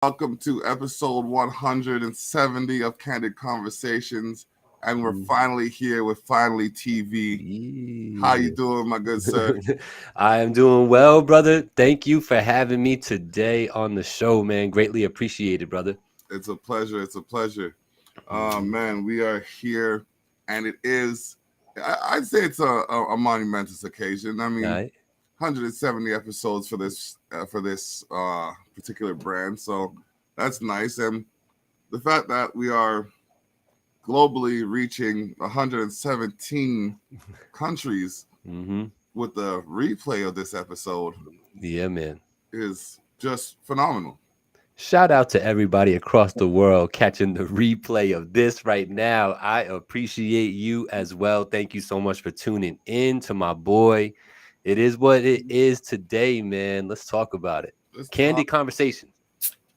Welcome to episode 170 of Candid Conversations. And we're finally here with Finally TV. How you Yeah. doing, my good sir? I am doing well, brother. Thank you for having me today on the show, man. Greatly appreciated, brother. It's a pleasure. It's a pleasure. Mhm. Man, we are here, and it is, I'd say it's a monumentous occasion. I All mean, right. 170 episodes for this particular brand. So that's nice. And the fact that we are globally reaching 117 countries Mm-hmm. with the replay of this episode Yeah, man. is just phenomenal. Shout out to everybody across the world catching the replay of this right now. I appreciate you as well. Thank you so much for tuning in to my boy. It is what it is today, man. Let's talk about it. Let's talk. Candid conversations.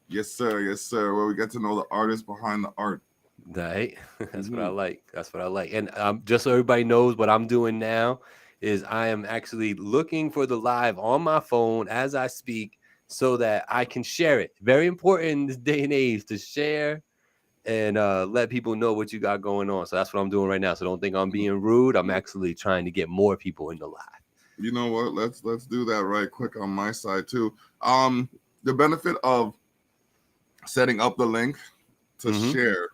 Yes, sir. Yes, sir. Where we get to know the artist behind the art. Right. That's what I Mm-hmm. like. That's what I like. And just so everybody knows what I'm doing now is I am actually looking for the live on my phone as I speak so that I can share it. Very important in this day and age to share and let people know what you got going on. So that's what I'm doing right now. So don't think I'm being rude. I'm actually trying to get more people in the live. You know what? Let's do that right quick on my side too. The benefit of setting up the link to Mm-hmm. share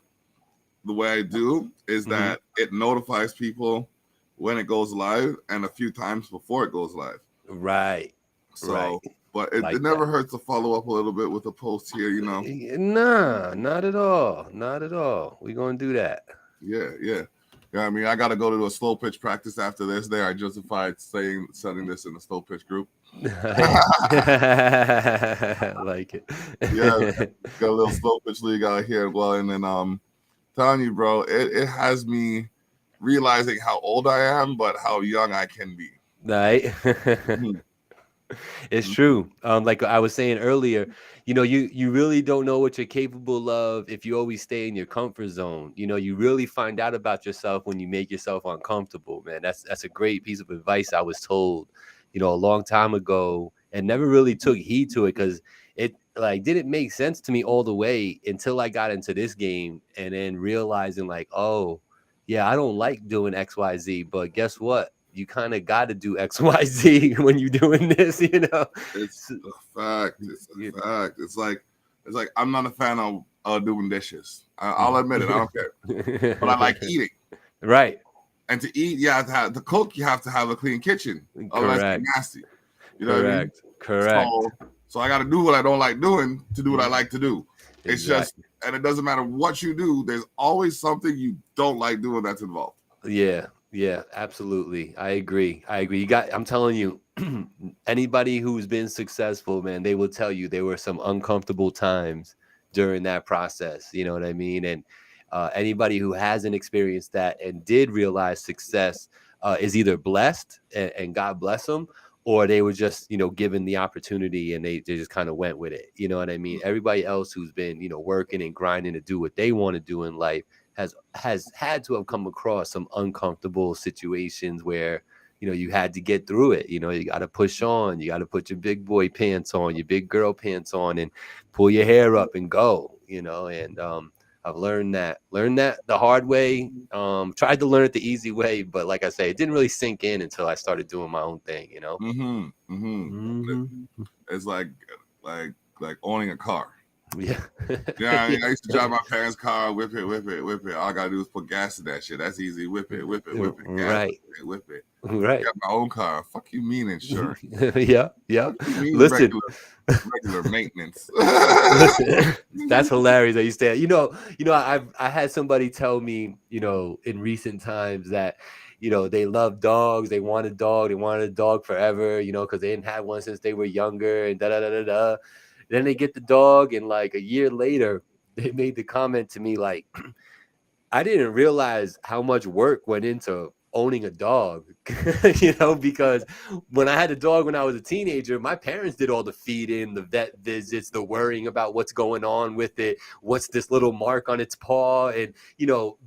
the way I do is Mm-hmm. that it notifies people when it goes live and a few times before it goes live. Right. Right. So, but it Like that. never hurts to follow up a little bit with a post here, you know. Nah, not at all. Not at all. We're gonna do that. Yeah, yeah. Yeah, I mean, I got to go to a slow pitch practice after this. There, I justified setting this in a slow pitch group. Right. Like Yeah, it. got a little slow pitch league out here. Well, and then telling you, bro, it has me realizing how old I am, but how young I can be. Right. Mhm, It's mhm. true. Like I was saying earlier, you really don't know what you're capable of if you always stay in your comfort zone. You really find out about yourself when you make yourself uncomfortable, man. That's a great piece of advice I was told, a long time ago, and never really took heed to it because it like didn't make sense to me all the way until I got into this game and then realizing like, oh, yeah, I don't like doing XYZ, but guess what? You kind of got to do XYZ when you're doing this. It's So, a fact. It's you a fact. It's like I'm not a fan of doing dishes. I'll admit it. I don't care, but I like eating. Right. And to eat, you have to have to cook. You have to have a clean kitchen, otherwise it's Correct. nasty. You know what I mean? Correct. Correct. So I got to do what I don't like doing to do what I Mhm. like to do. It's just, Exactly. and it doesn't matter what you do. There's always something you don't like doing that's involved. Yeah. Yeah. Absolutely. I agree. I agree. I'm telling you, anybody who's been successful, man, they will tell you there were some uncomfortable times during that process. You know what I mean? And anybody who hasn't experienced that and did realize success is either blessed and God bless them, or they were just, given the opportunity and they just kind of went with it. You know what I mean? Everybody else who's been, working and grinding to do what they want to do in life has had to have come across some uncomfortable situations where you had to get through it. You got to push on. You got to put your big boy pants on, your big girl pants on, and pull your hair up and go. And I've learned that the hard way. Tried to learn it the easy way, but like I say, it didn't really sink in until I started doing my own thing. Mm-hmm. Mm-hmm. Hmm. It's like like owning a car. Yeah. Yeah, I Yeah. mean, I used to drive my parents' car, whip it, whip it, whip it. All I gotta do is put gas in that shit. That's easy. Whip it, whip it, whip it. Gas, Right. whip it, whip it. Right. Got my own car. Fuck you mean insurance? Yeah. Yeah. Fuck you mean Listen. regular maintenance? Listen, that's hilarious that you say that. I had somebody tell me, in recent times that, they love dogs, they wanted a dog forever, because they didn't have one since they were younger and da da da da da. Then they get the dog, and like a year later, they made the comment to me like, I didn't realize how much work went into owning a dog, because when I had a dog when I was a teenager, my parents did all the feeding, the vet visits, the worrying about what's going on with it, what's this little mark on its paw, and,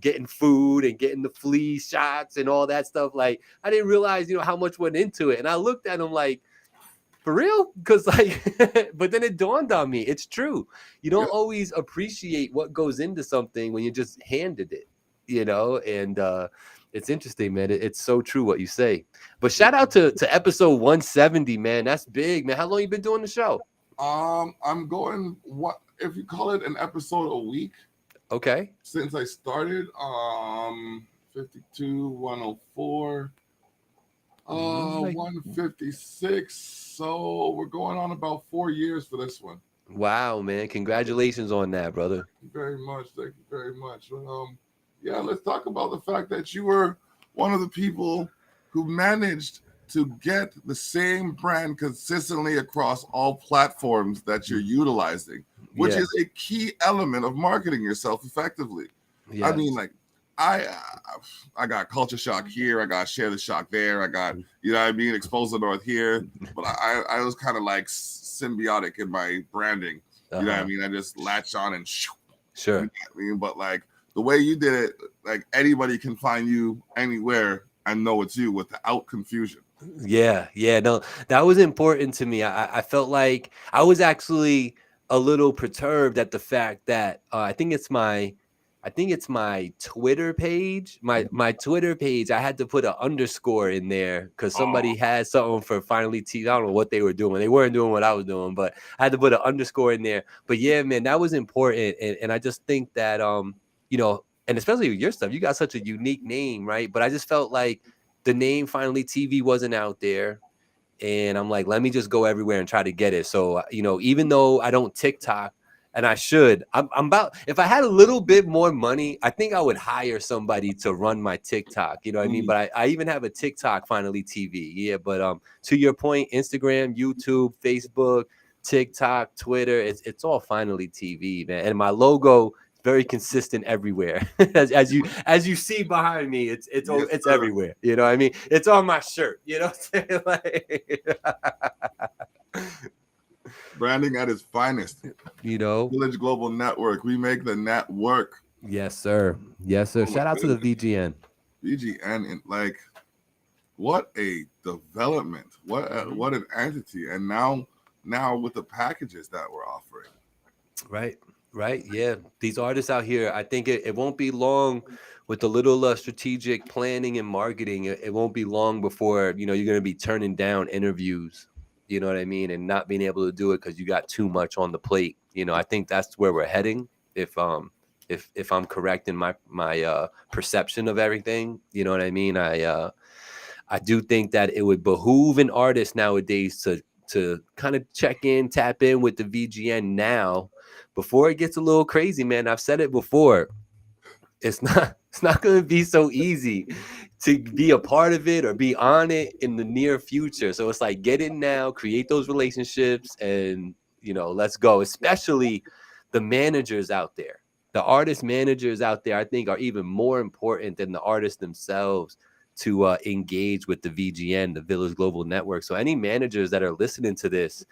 getting food and getting the flea shots and all that stuff. Like, I didn't realize, how much went into it. And I looked at them like, For real? Because like, but then it dawned on me, it's true. You Yeah. don't always appreciate what goes into something when you're just handed it, and it's interesting, man. It's so true what you say. But shout out to episode 170, man. That's big, man. How long you been doing the show? I'm going, what if you call it, an episode a week Okay. since I started. 52, 104, Like, 156. So we're going on about 4 years for this one. wow, man. Congratulations on that, brother. Thank you very much. Thank you very much. But, yeah, let's talk about the fact that you were one of the people who managed to get the same brand consistently across all platforms that you're utilizing, which Yeah. is a key element of marketing yourself effectively. I Yeah. mean, like, I I got culture shock here, I got share the shock there, I got, you know what I mean, expose the north here, but I was kind of like symbiotic in my branding. You know what I mean? I just latch on and shoo, you know Sure. what I mean? But like the way you did it, like anybody can find you anywhere and know it's you without confusion. Yeah, yeah, no, that was important to me. I felt like I was actually a little perturbed at the fact that I think it's my Twitter page. My Twitter page, I had to put an underscore in there because Oh, somebody had something for Finally TV. I don't know what they were doing. They weren't doing what I was doing, but I had to put an underscore in there. But yeah, man, that was important, and I just think that and especially with your stuff, you got such a unique name, right? But I just felt like the name Finally TV wasn't out there. And I'm like, let me just go everywhere and try to get it. So, even though I don't TikTok and I should, I'm about, if I had a little bit more money, I think I would hire somebody to run my TikTok. You know what I mean? But I even have a TikTok Finally TV. Yeah. But to your point, Instagram, YouTube, Facebook, TikTok, Twitter, it's all Finally TV, man. And my logo, very consistent everywhere. as you see behind me, yes, it's sir. everywhere. You know what I mean? It's on my shirt. You know what I'm saying? Branding at its finest. you know. Village Global Network. We make the network. Yes, sir. Yes, sir. Oh my Shout out to the goodness. VGN. BGN, and like, what a development. What an entity. And now with the packages that we're offering. Right. Right. Yeah. These artists out here, I think it won't be long with a little strategic planning and marketing. It won't be long before, you're going to be turning down interviews, you know what I mean? And not being able to do it because you got too much on the plate. I think that's where we're heading. If I'm correct in my perception of everything, you know what I mean? I do think that it would behoove an artist nowadays to kind of check in, tap in with the VGN now before it gets a little crazy, man. I've said it before. It's not going to be so easy to be a part of it or be on it in the near future. So it's like get in now, create those relationships, and let's go. Especially the managers out there, the artist managers out there. I think are even more important than the artists themselves to engage with the VGN, the Village Global Network. So any managers that are listening to this,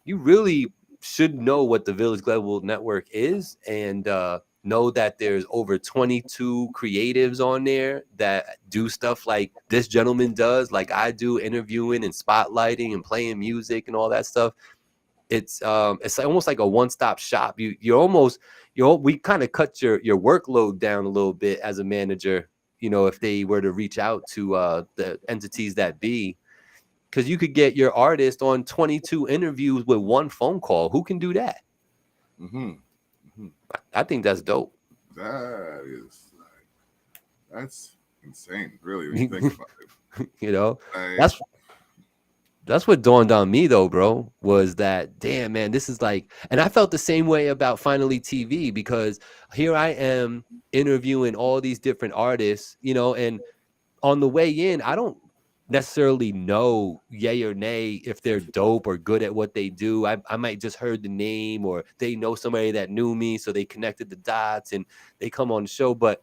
you really should know what the Village Global Network is, and know that there's over 22 creatives on there that do stuff like this gentleman does, like I do, interviewing and spotlighting and playing music and all that stuff. It's almost like a one-stop shop. We kind of cut your workload down a little bit as a manager, if they were to reach out to the entities that be, because you could get your artist on 22 interviews with one phone call. Who can do that? Mm-hmm. Mm-hmm. I think that's dope. That is that's insane, really, when you think about it. Like, That's what dawned on me though, bro, was that damn, man, this is like, and I felt the same way about Finally TV, because here I am interviewing all these different artists, and on the way in, I don't necessarily know yay or nay if they're dope or good at what they do. I might just heard the name, or they know somebody that knew me, so they connected the dots and they come on the show. But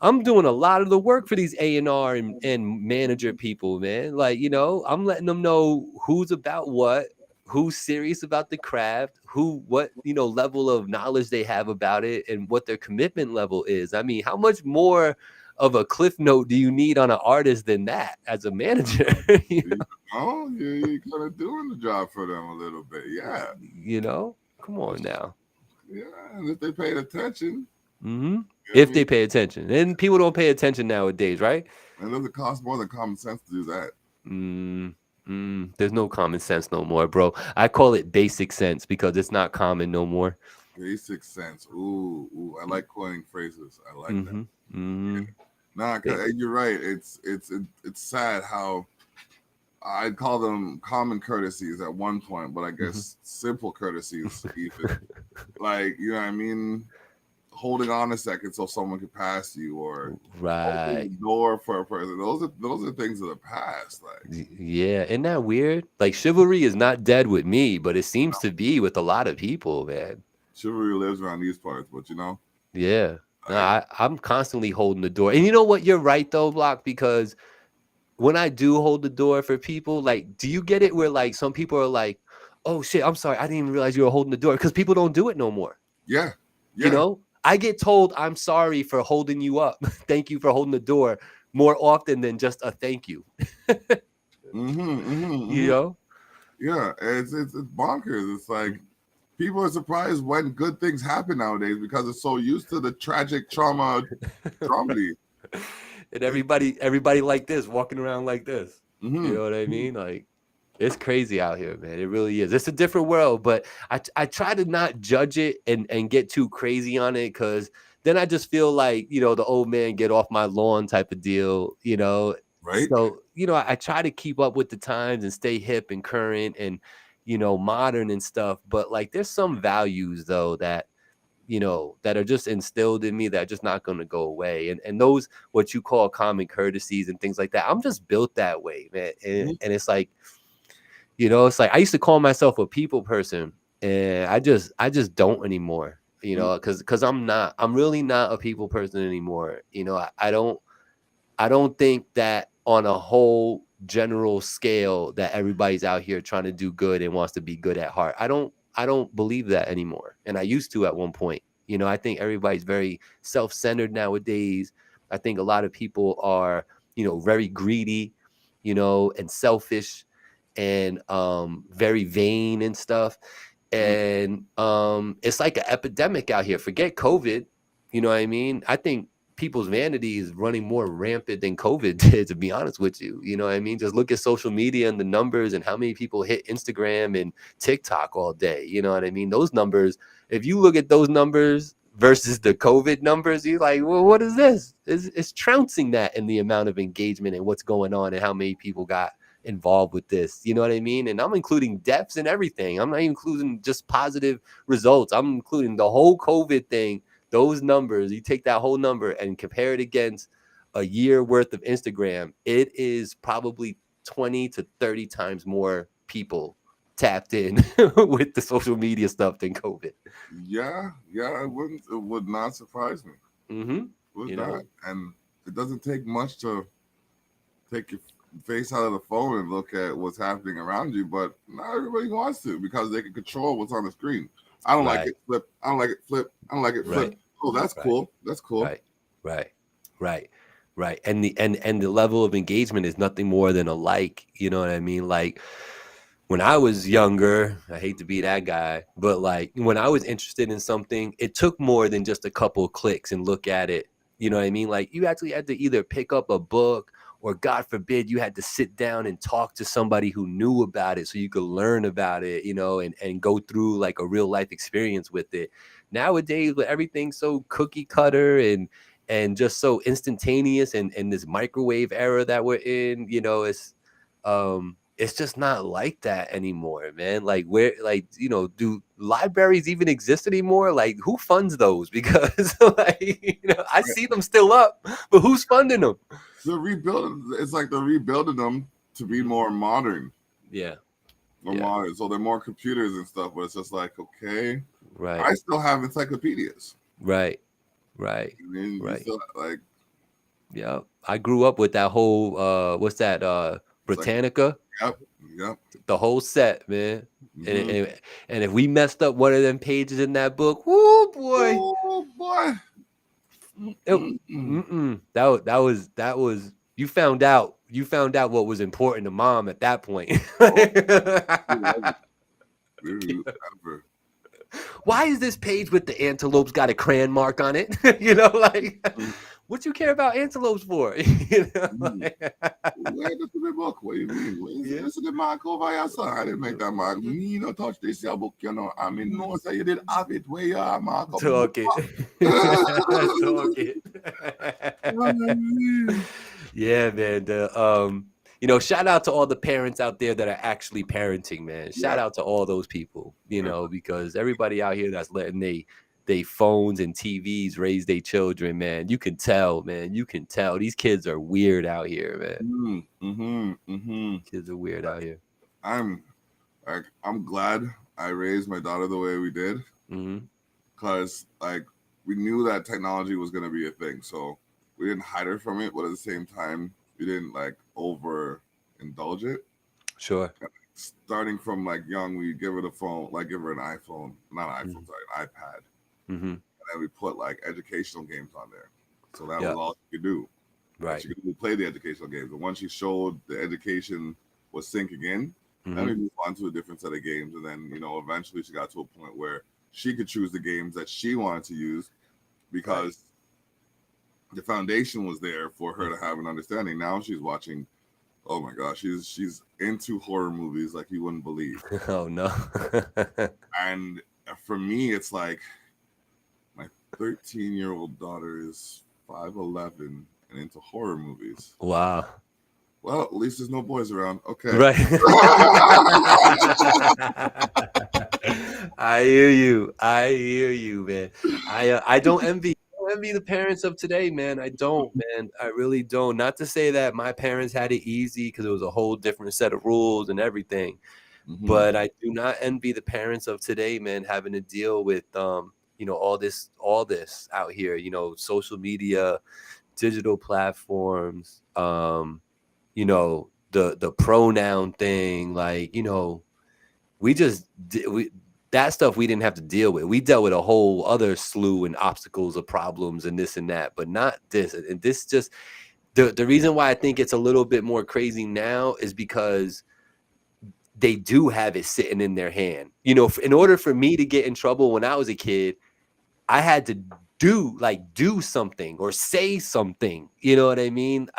I'm doing a lot of the work for these A&R and manager people, man. Like, I'm letting them know who's about what, who's serious about the craft, what level of knowledge they have about it, and what their commitment level is. I mean, how much more of a cliff note do you need on an artist than that as a manager? you You know, you're kind of doing the job for them a little bit. Yeah. you know, come on now. Yeah. And if they paid attention, Hmm. I If mean, they pay attention, and people don't pay attention nowadays, right? and does it cost more than common sense to do that? Mm, there's no common sense no more, bro. I call it basic sense because it's not common no more. Basic sense. Ooh, I like coining phrases. I like that. Mm-hmm. Mm-hmm. Nah, you're right. It's sad how I'd call them common courtesies at one point, but I Mm-hmm. guess simple courtesies even. Like, you know what I mean? Holding on a second so someone could pass you, or opening Right. the door for a person. Those are things of the past. Like, Yeah. Isn't that weird? Like chivalry is not dead with me, but it seems to be with a lot of people, man. chivalry lives around these parts, but Yeah. No, like, I'm constantly holding the door. And you know what? You're right though, Block, because when I do hold the door for people, like, do you get it where like some people are like, oh shit, I'm sorry, I didn't even realize you were holding the door because people don't do it no more. yeah, You yeah. know, I get told I'm sorry for holding you up. Thank you for holding the door more often than just a thank you. You Mm-hmm. know? Yeah, it's bonkers. It's like people are surprised when good things happen nowadays because they're so used to the tragic trauma dramedy. And everybody like this, walking around like this. You Mm-hmm. know what I mean? Like it's crazy out here, man. It really is. It's a different world, but I try to not judge it and get too crazy on it because then I just feel like, the old man get off my lawn type of deal. Right? So, I try to keep up with the times and stay hip and current and, modern and stuff. But like there's some values though that are just instilled in me that are just not going to go away. And those, what you call common courtesies and things like that, I'm just built that way, man. And it's like, it's like I used to call myself a people person, and I just don't anymore. Because I'm really not a people person anymore. I don't think that on a whole general scale that everybody's out here trying to do good and wants to be good at heart. I don't believe that anymore. And I used to at one point. I think everybody's very self-centered nowadays. I think a lot of people are, very greedy, and selfish and very vain and stuff. And it's like an epidemic out here. Forget COVID. You know what I mean? I think people's vanity is running more rampant than COVID did, to be honest with you. You know what I mean? Just look at social media and the numbers and how many people hit Instagram and TikTok all day. You know what I mean? Those numbers, if you look at those numbers versus the COVID numbers, you're like, well, what is this? It's trouncing that in the amount of engagement and what's going on and how many people got involved with this. You know what I mean? And I'm including deaths and everything. I'm not including just positive results. I'm including the whole COVID thing. Those numbers, you take that whole number and compare it against a year worth of Instagram, it is probably 20 to 30 times more people tapped in with the social media stuff than COVID. Yeah. It would not surprise me. Mm-hmm. Would You not. know, And it doesn't take much to take your face out of the phone and look at what's happening around you, but not everybody wants to because they can control what's on the screen. I don't like right, it. Flip. I don't like it. Flip. I don't like it. Flip. right, Oh, that's right, cool. That's cool. right, right, right, right. And the level of engagement is nothing more than a like. You know what I mean? Like when I was younger, I hate to be that guy, but like when I was interested in something, it took more than just a couple of clicks and look at it. You know what I mean? Like you actually had to either pick up a book or God forbid you had to sit down and talk to somebody who knew about it so you could learn about it, and go through like a real life experience with it. Nowadays, with everything so cookie cutter and just so instantaneous and this microwave era that we're in, it's just not like that anymore, man. Like where, like, do libraries even exist anymore? Like who funds those? Because like, I see them still up, but who's funding them? They're rebuilding. It's like they're rebuilding them to be more modern. Yeah. More Yeah. modern. So they're more computers and stuff. But it's just like, okay, Right. I still have encyclopedias. Right. Right. I mean, you Right. still like Yeah. I grew up with that whole what's that? it's like, Britannica, yep. the whole set, man. And, Mm-hmm. and if we messed up one of them pages in that book, whoo boy. Oh boy. That was you found out what was important to mom at that point. Oh, ever. Why is this page with the antelopes got a crayon mark on it? Like what you care about antelopes for? Where does the book? What do you mean? Yeah. This is the mark over your son. I didn't make that mark. Me no touch this your book, I mean, no, say you did have it where you are, mark up. Talk it. Talk it. Yeah, man. Shout out to all the parents out there that are actually parenting, man. Shout out to all those people, because everybody out here that's letting they phones and TVs raise their children, man. You can tell, man. You can tell. These kids are weird out here, man. Kids are weird out here. I'm glad I raised my daughter the way we did. Because we knew that technology was going to be a thing. So we didn't hide her from it, but at the same time, we didn't overindulge it. Sure. Starting from young, we give her the phone, give her an iPhone, not an iPhone, sorry, an iPad. And then we put educational games on there. So that was all she could do. Right. She could play the educational games. And once she showed the education was sinking in, then we moved on to a different set of games. And then, eventually she got to a point where she could choose the games that she wanted to use because the foundation was there for her to have an understanding. Now she's watching, oh my gosh, she's into horror movies like you wouldn't believe. Oh no. And for me, it's my 13-year-old daughter is 5'11" and into horror movies. Wow. Well, at least there's no boys around. Okay. Right. I hear you, man. I don't envy the parents of today, man. I don't, man. I really don't. Not to say that my parents had it easy because it was a whole different set of rules and everything. But I do not envy the parents of today, man, having to deal with all this out here, social media, digital platforms, the pronoun thing, that stuff we didn't have to deal with. We dealt with a whole other slew and obstacles of problems and this and that, but not this. And this just the reason why I think it's a little bit more crazy now is because they do have it sitting in their hand. In order for me to get in trouble when I was a kid, I had to do something or say something. You know what I mean?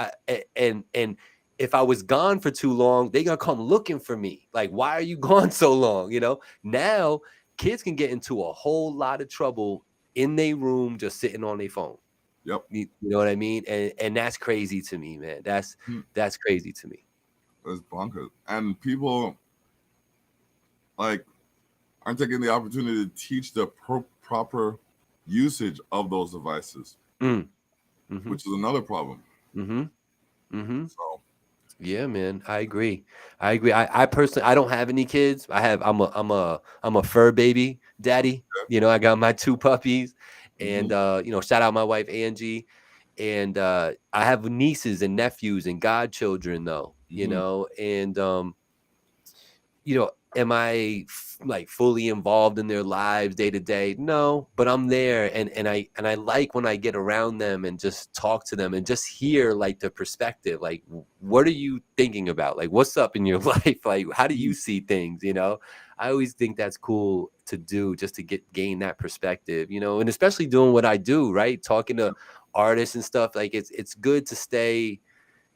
And if I was gone for too long, they're gonna come looking for me. Like, why are you gone so long? Now kids can get into a whole lot of trouble in their room just sitting on their phone. Yep. You know what I mean? And that's crazy to me, man. That's crazy to me. That's bonkers. And people aren't taking the opportunity to teach the proper usage of those devices, which is another problem. So yeah, man, I agree. I personally, I don't have any kids. I'm a fur baby daddy. I got my 2 puppies, and shout out my wife Angie, and I have nieces and nephews and godchildren though. And am I fully involved in their lives day to day? No, but I'm there, and I like when I get around them and just talk to them and just hear the perspective. What are you thinking about? What's up in your life? How do you see things? I always think that's cool to do, just to gain that perspective. And especially doing what I do, right? Talking to artists and stuff. It's good to stay,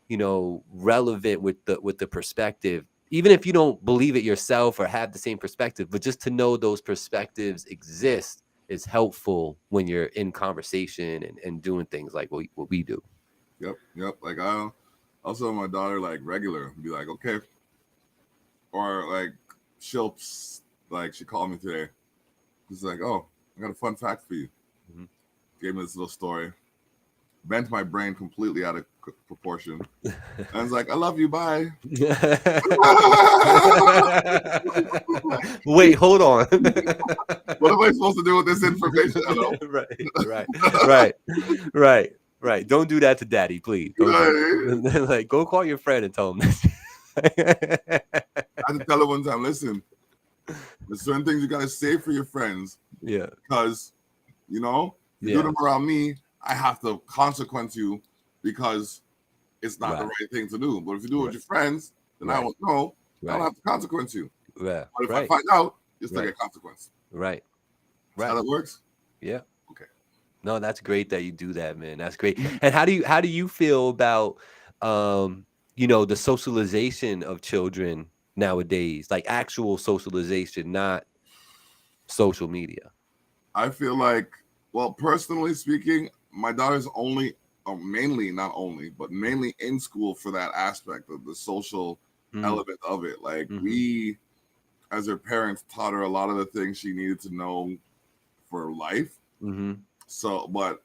relevant with the perspective. Even if you don't believe it yourself or have the same perspective, but just to know those perspectives exist is helpful when you're in conversation and doing things like what we do. Yep. I'll also my daughter regular be like, okay. Or she'll she called me today. She's like, oh, I got a fun fact for you. Gave me this little story. Bent my brain completely out of proportion. And I was like, I love you, bye. Wait, hold on. What am I supposed to do with this information? Right. Don't do that to daddy, please. Go call your friend and tell him this. I had to tell her one time, listen, there's certain things you gotta say for your friends. Yeah. Because, you do them around me, I have to consequence you because it's not the Right. right thing to do. But if you do it with Right. your friends, then I Right. won't know. I don't Right. have to consequence you. Yeah. But if I Right. find out, you still Right. get consequence. Right. That's how Right. that works. Yeah. Okay. No, that's great that you do that, man. That's great. And how do you feel about the socialization of children nowadays? Like actual socialization, not social media. I feel like, well, personally speaking, my daughter's only, mainly, not only, but mainly in school for that aspect of the social Mm, element of it. Like, mhm, we, as her parents, taught her a lot of the things she needed to know for life. mhm, So, but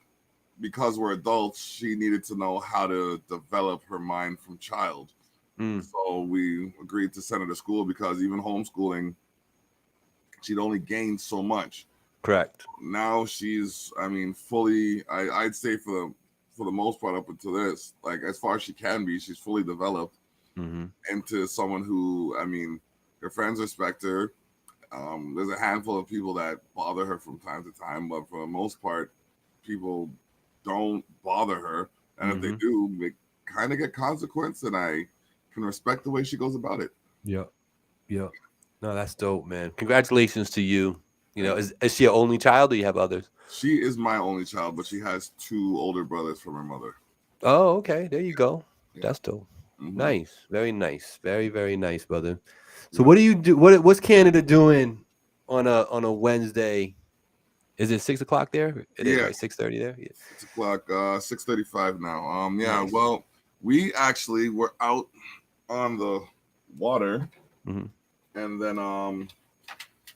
because we're adults, she needed to know how to develop her mind from child. mm. So we agreed to send her to school because even homeschooling, she'd only gained so much. Correct. Now she's, I mean, fully. I'd say for the most part up until this, like as far as she can be, she's fully developed Mhm, into someone who, I mean, her friends respect her. There's a handful of people that bother her from time to time, but for the most part, people don't bother her. And if they mhm. do, they kind of get consequence, and I can respect the way she goes about it. Yeah. Yeah. No, that's dope, man. Congratulations to you. Thank Is she your only child or you have others? She is my only child, but she has two older brothers from her mother. Oh, okay. There you go. Yeah. That's dope. Hmm. Nice. Very nice. Very, very nice, brother. So Yeah. what do you do? What's Canada doing on a Wednesday? Is it 6 o'clock there? It is, Yeah. right? 6:30 there? Yeah. 6 o'clock, 6:35 now. Yeah, Nice. well, we actually were out on the water, Hmm. and then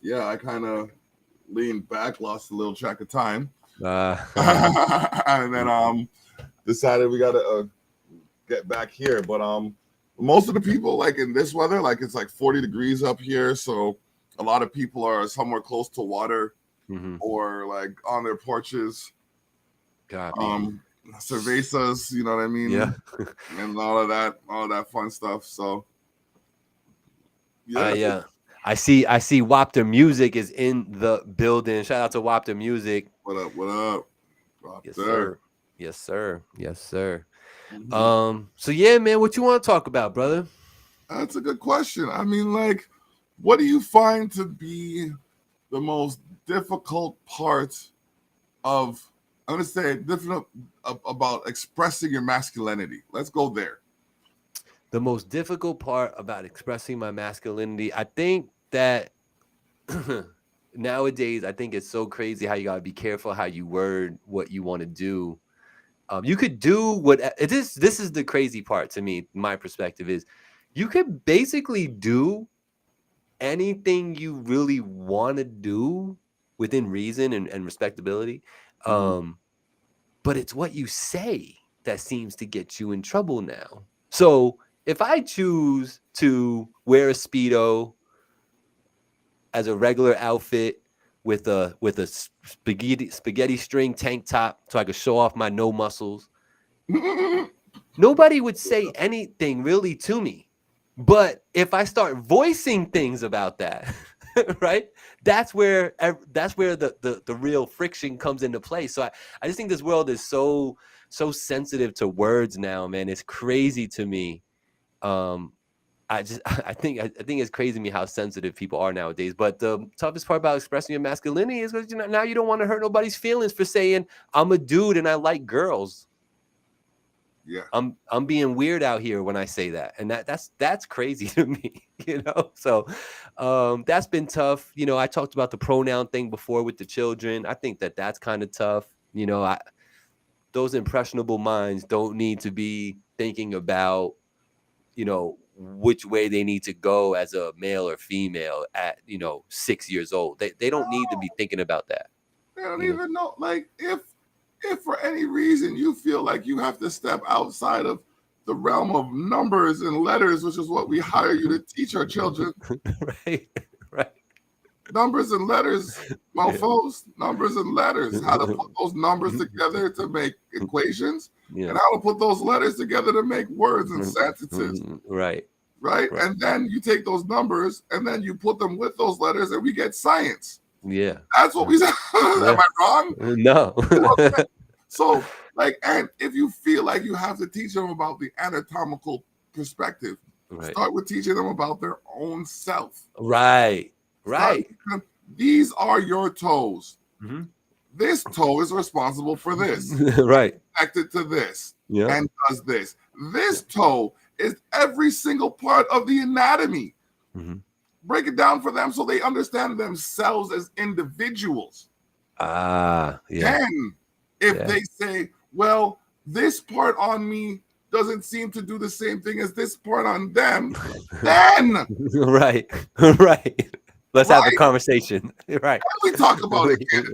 yeah, I kind of leaned back, lost a little track of time. And then decided we gotta get back here. But most of the people, like in this weather, like it's like 40 degrees up here, so a lot of people are somewhere close to water Hmm. or like on their porches, Copy. um cervezas, you know what I Yeah. mean, and all of that fun stuff. So yeah. I I see Wapter Music is in the building. Shout out to Wapter Music. What up? What up? Up Yes, there. sir. Yes, sir. Yes, sir. Hmm. So yeah, man, what you want to talk about, brother? That's a good question. I mean, like, what do you find to be the most difficult part of, I'm gonna say different about expressing your masculinity? Let's go there. The most difficult part about expressing my masculinity, I think that nowadays, I think it's so crazy how you gotta be careful how you word what you want to do. You could do what it is. This is the crazy part to me. My perspective is, you could basically do anything you really want to do within reason and respectability. Mhm. Um, but it's what you say that seems to get you in trouble now. So if I choose to wear a Speedo as a regular outfit with a spaghetti string tank top so I could show off my no muscles, nobody would say anything really to me. But if I start voicing things about that, right, that's where the real friction comes into play. So I just think this world is so sensitive to words now, man. It's crazy to me. Um, I think it's crazy to me how sensitive people are nowadays. But the toughest part about expressing your masculinity is because now you don't want to hurt nobody's feelings for saying I'm a dude and I like girls. Yeah. I'm being weird out here when I say that, and that's crazy to me, So, that's been tough. I talked about the pronoun thing before with the children. I think that's kind of tough. Those impressionable minds don't need to be thinking about which way they need to go as a male or female at 6 years old. They don't need to be thinking about that. They don't You know. even know. Like, if for any reason you feel like you have to step outside of the realm of numbers and letters, which is what we hire you to teach our children, Right. Right. numbers and letters, Yeah. mofos, numbers and letters, how to put those numbers together to make equations, Yeah. and how to put those letters together to make words and sentences, Right. right? Right. And then you take those numbers and then you put them with those letters, and we get science. Yeah. That's what we said. Am Yeah. I wrong? No. So, like, and if you feel like you have to teach them about the anatomical perspective, Right. start with teaching them about their own self. Right. Start Right. with them, these are your toes. Mm-hmm. This toe is responsible for this, Right. connected to this, Yeah. and does this. This toe is every single part of the anatomy. Mm-hmm. Break it down for them so they understand themselves as individuals. Yeah. Then, if they say, well, this part on me doesn't seem to do the same thing as this part on them, then Right. Right. Let's have a right, conversation. Right. we talk about it again.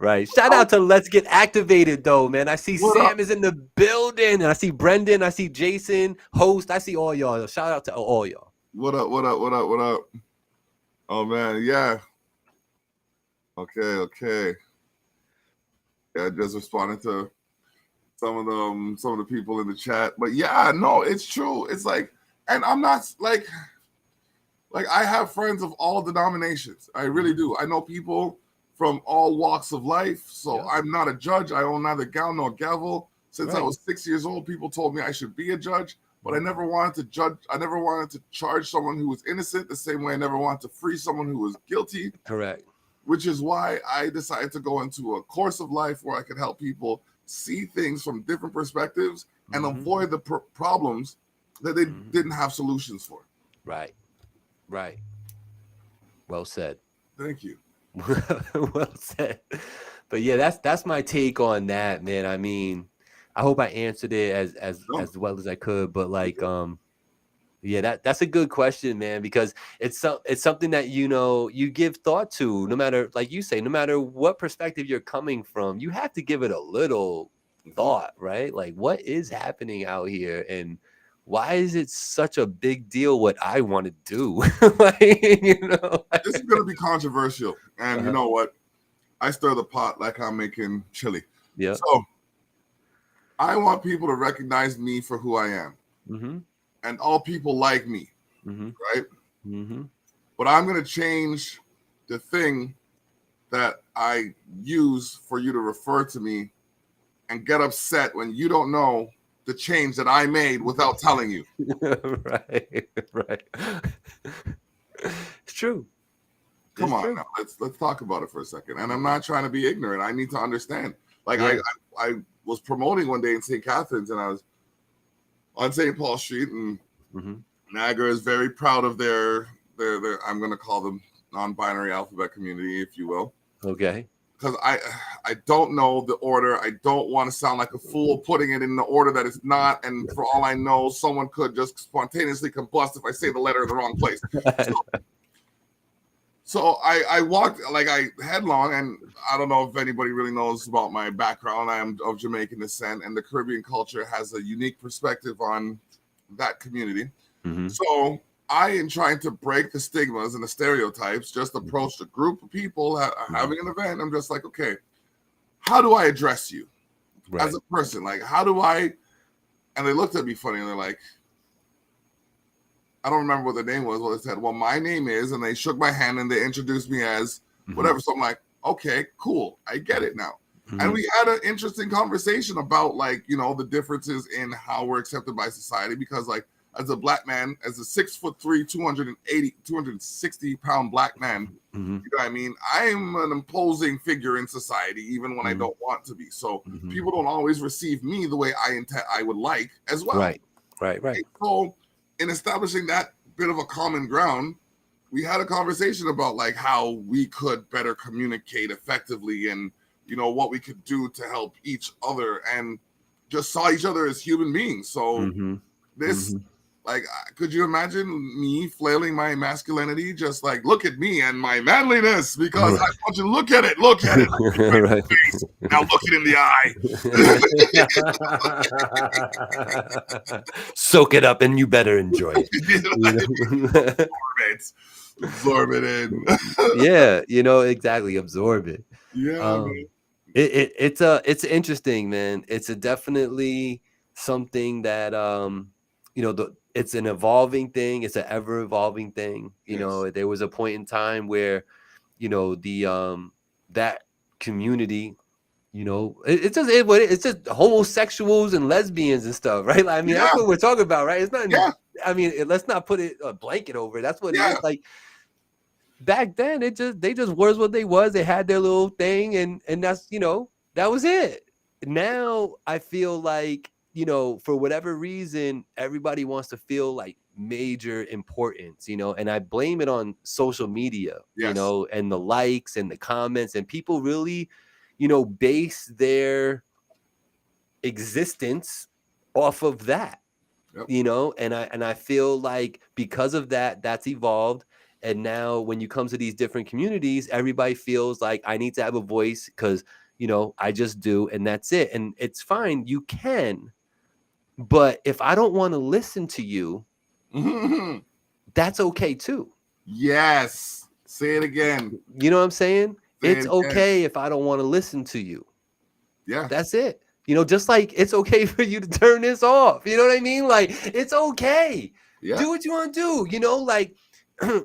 Right. Shout out to Let's Get Activated, though, man. I see What up? Sam is in the building, and I see Brendan, I see Jason, host. I see all y'all. Shout out to all y'all. What up? What up? What up? What up? Oh man, yeah. Okay. Yeah, just responding to some of the people in the chat. But yeah, no, it's true. It's like, and I'm not like I have friends of all denominations. I really do. I know people from all walks of life. So I'm not a judge. I own neither gown nor gavel. Since I was 6 years old, people told me I should be a judge, but I never wanted to judge. I never wanted to charge someone who was innocent the same way I never wanted to free someone who was guilty. Correct. Which is why I decided to go into a course of life where I could help people see things from different perspectives and avoid the problems that they didn't have solutions for. Right. Right. Well said. Thank you. Well said. But yeah, that's my take on that, man. I mean, I hope I answered it as well as I could, but like yeah, that's a good question, man, because it's something that you give thought to, no matter, like you say, no matter what perspective you're coming from, you have to give it a little thought, right? Like, what is happening out here, and why is it such a big deal what I want to do? Like, this is gonna be controversial, and you know what? I stir the pot like I'm making chili. Yeah. So I want people to recognize me for who I am. Mm-hmm. And all people like me, right? Mm-hmm. But I'm going to change the thing that I use for you to refer to me and get upset when you don't know the change that I made without telling you. Right. It's true. Come on, now, let's talk about it for a second. And I'm not trying to be ignorant. I need to understand. Like I was promoting one day in St. Catharines, and I was on St. Paul Street, and Niagara is very proud of their I'm going to call them non-binary alphabet community, if you will. Okay. Because I don't know the order. I don't want to sound like a fool putting it in the order that it's not. And for all I know, someone could just spontaneously combust if I say the letter in the wrong place. So I walked, like, I headlong, and I don't know if anybody really knows about my background. I am of Jamaican descent, and the Caribbean culture has a unique perspective on that community. So I am trying to break the stigmas and the stereotypes, just approached a group of people having an event. I'm just like, okay, how do I address you as a person? Like, how do I, and they looked at me funny, and they're like, I don't remember what their name was. Well, they said, well, my name is, and they shook my hand and they introduced me as whatever. So I'm like, okay, cool. I get it now. And we had an interesting conversation about, like, the differences in how we're accepted by society, because, like, as a black man, as a 6'3", 260 pound black man, you know what I mean? I'm an imposing figure in society, even when I don't want to be. So people don't always receive me the way I would like as well. Right. So in establishing that bit of a common ground, we had a conversation about, like, how we could better communicate effectively, and what we could do to help each other, and just saw each other as human beings. So this, like, could you imagine me flailing my masculinity, just like, look at me and my manliness, because I want you to look at it. Right. Now look it in the eye. Soak it up, and you better enjoy it. Absorb it in. Yeah, exactly. Absorb it. Yeah. It's interesting, man. It's definitely something that it's an evolving thing. It's an ever evolving thing. There was a point in time where that community You know, it's just homosexuals and lesbians and stuff, right? Like, I mean, that's Yeah, what we're talking about, right? It's not. yeah, I mean, let's not put it a blanket over it. That's what it yeah. is. Like back then, they just was what they was. They had their little thing, and that's that was it. Now I feel like for whatever reason, everybody wants to feel like major importance, and I blame it on social media, Yes. and the likes and the comments, and people really base their existence off of that, Yep. and I feel like because of that, that's evolved. And now when you come to these different communities, everybody feels like I need to have a voice because I just do, and that's it. And it's fine, you can, but if I don't want to listen to you, that's okay too. Yes. Say it again. You know what I'm saying? Say It's it again. okay if I don't want to listen to you. Yeah. That's it. Just like it's okay for you to turn this off. You know what I mean? Like, it's okay. Yeah. Do what you want to do. Like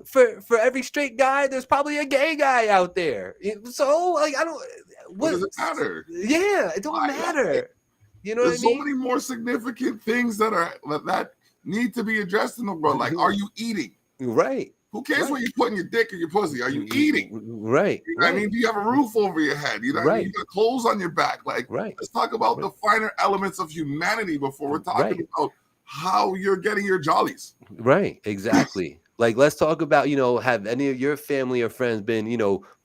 for every straight guy, there's probably a gay guy out there. So like, I don't. What does it matter? Yeah, it don't matter. You know what I There's so mean? many more significant things that need to be addressed in the world. Like, are you eating? Right. Who cares Right. where you're putting your dick or your pussy? Are you eating? Right. You know what I mean? Do you have a roof over your head? You know what I mean? You got clothes on your back. Like, let's talk about the finer elements of humanity before we're talking about how you're getting your jollies. Right. Exactly. Like, let's talk about, have any of your family or friends been,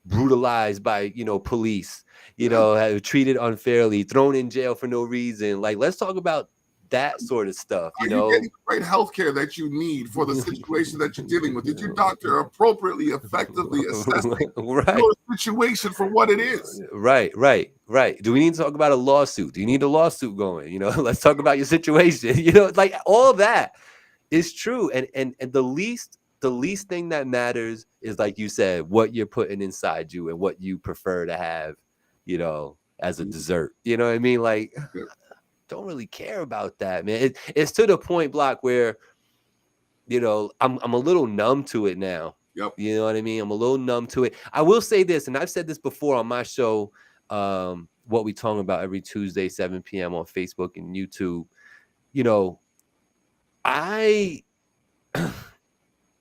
brutalized by, police, have treated unfairly, thrown in jail for no reason. Like, let's talk about that sort of stuff. Are you getting the right health care that you need for the situation that you're dealing with? Did your doctor appropriately, effectively assess your situation for what it is? Right. Do we need to talk about a lawsuit? Do you need a lawsuit going? Let's talk about your situation. Like, all that is true. And the least thing that matters is, like you said, what you're putting inside you and what you prefer to have, as a dessert. You know what I mean? Like, don't really care about that, man. It's to the point, Block, where I'm a little numb to it now. Yep. You know what I mean? I'm a little numb to it. I will say this, and I've said this before on my show, what we talk about every Tuesday, 7 p.m. on Facebook and YouTube. I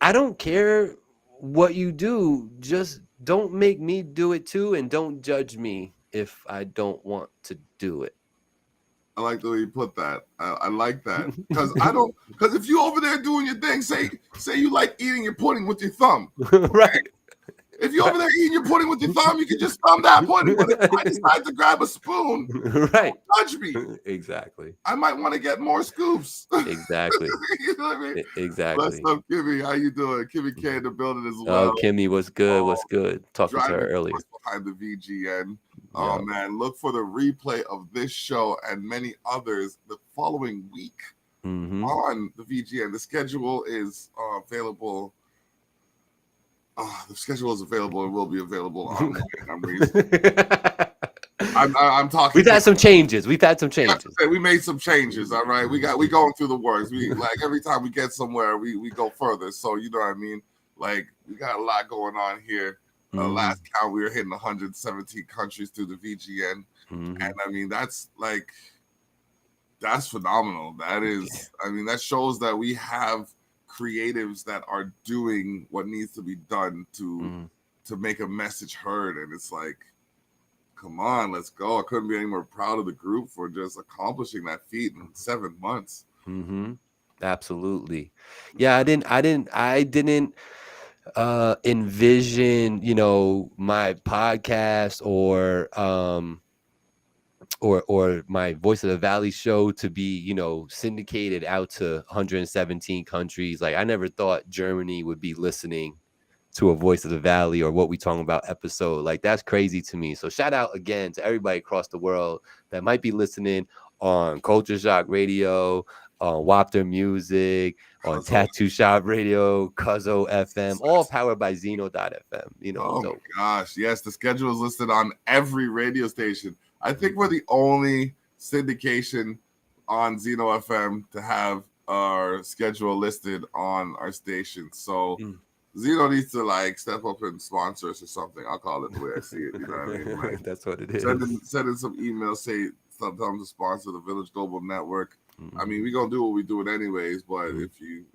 don't care what you do. Just don't make me do it too, and don't judge me if I don't want to do it. I like the way you put that. I like that because because if you over there doing your thing, say you like eating your pudding with your thumb, right? If you're over there eating your pudding with your thumb, you can just thumb that pudding. But if I decide to grab a spoon, right? Don't judge me. Exactly. I might want to get more scoops. Exactly. You know what I mean? Exactly. What's up, Kimmy? How you doing? Kimmy K in the building as well. Oh, Kimmy, what's good? What's good? Talking to her earlier. Behind the VGN. Oh, man. Look for the replay of this show and many others the following week on the VGN. The schedule is available. The schedule is available and will be available on I'm talking. We've had some changes. We made some changes. All right. We going through the works. We like every time we get somewhere, we go further. So you know what I mean? Like, we got a lot going on here. Last count, we were hitting 117 countries through the VGN. And I mean, that's phenomenal. That is, I mean, that shows that we have creatives that are doing what needs to be done to make a message heard. And it's like, come on, let's go. I couldn't be any more proud of the group for just accomplishing that feat in 7 months. Absolutely. Yeah, I didn't envision, my podcast or my Voice of the Valley show to be, syndicated out to 117 countries. Like, I never thought Germany would be listening to a Voice of the Valley or What We Talking About episode. Like, that's crazy to me. So shout out again to everybody across the world that might be listening on Culture Shock Radio, on Wapter Music, on Tattoo Shop Radio, Cuzzo FM, all powered by Zeno.fm. Oh my gosh. Yes, the schedule is listed on every radio station. I think we're the only syndication on Zeno FM to have our schedule listed on our station. So Zeno needs to like step up and sponsor us or something. I'll call it the way I see it. You know what I mean? Like That's what it is. send in some emails, say sometimes to sponsor the Village Global Network. Mm-hmm. I mean, we're gonna do what we do it anyways, but if you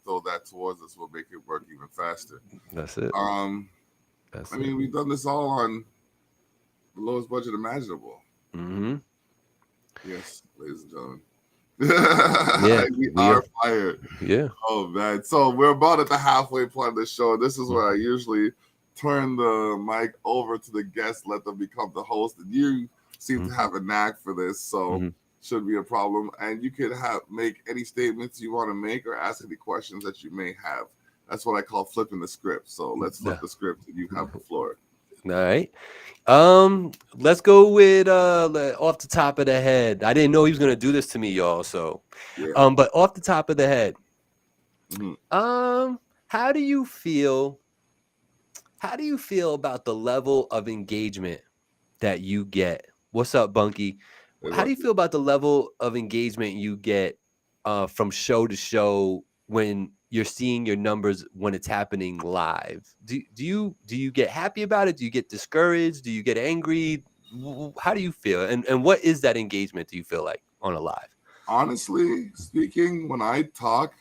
throw that towards us, we'll make it work even faster. That's it. I mean, we've done this all on the lowest budget imaginable. Mm-hmm. Yes, ladies and gentlemen. Yeah, we are fired. Yeah. Oh man. So we're about at the halfway point of the show. This is where I usually turn the mic over to the guests, let them become the host. And you seem to have a knack for this, so shouldn't be a problem. And you could make any statements you want to make or ask any questions that you may have. That's what I call flipping the script. So let's flip the script and you have the floor. All right. Let's go with off the top of the head. I didn't know he was gonna do this to me, y'all. So but off the top of the head, how do you feel about the level of engagement that you get? What's up, Bunky? How do you feel about the level of engagement you get from show to show when you're seeing your numbers when it's happening live? Do you get happy about it? Do you get discouraged? Do you get angry? How do you feel? And what is that engagement, do you feel like, on a live? Honestly speaking, when I talk,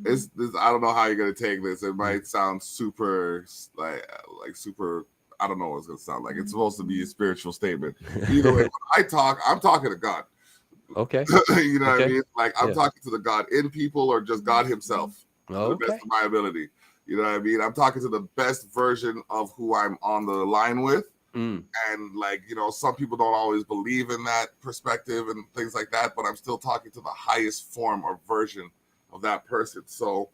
it's I don't know how you're gonna take this. It might sound super like super. I don't know what it's gonna sound like. It's supposed to be a spiritual statement. Either way, when I talk, I'm talking to God. Okay. You know what I mean? Like I'm talking to the God in people or just God himself. To the best of my ability. You know what I mean? I'm talking to the best version of who I'm on the line with. And like, some people don't always believe in that perspective and things like that, but I'm still talking to the highest form or version of that person. So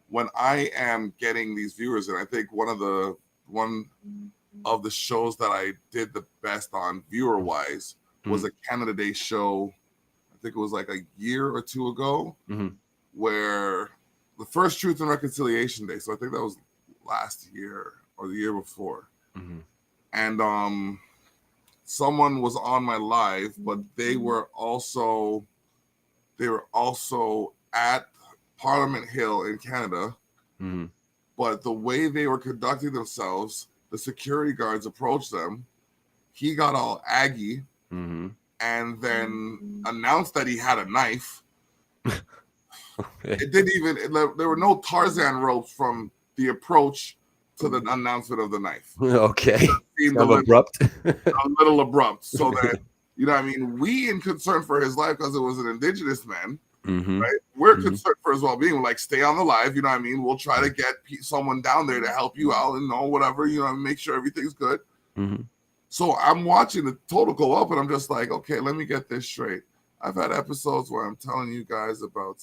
when I am getting these viewers, and I think one of the shows that I did the best on viewer wise was a Canada Day show. I think it was like a year or two ago, where the first Truth and Reconciliation Day. So I think that was last year or the year before. And someone was on my live, but they were also at Parliament Hill in Canada. But the way they were conducting themselves, the security guards approached them. He got all aggy and then announced that he had a knife. It didn't even, there were no Tarzan ropes from the approach to the announcement of the knife. Okay. Abrupt. A little abrupt. So that, you know what I mean? We in concern for his life because it was an indigenous man, right? We're concerned for his well-being. We're like, stay on the live, you know what I mean? We'll try to get someone down there to help you out and whatever, make sure everything's good. So I'm watching the total go up and I'm just like, okay, let me get this straight. I've had episodes where I'm telling you guys about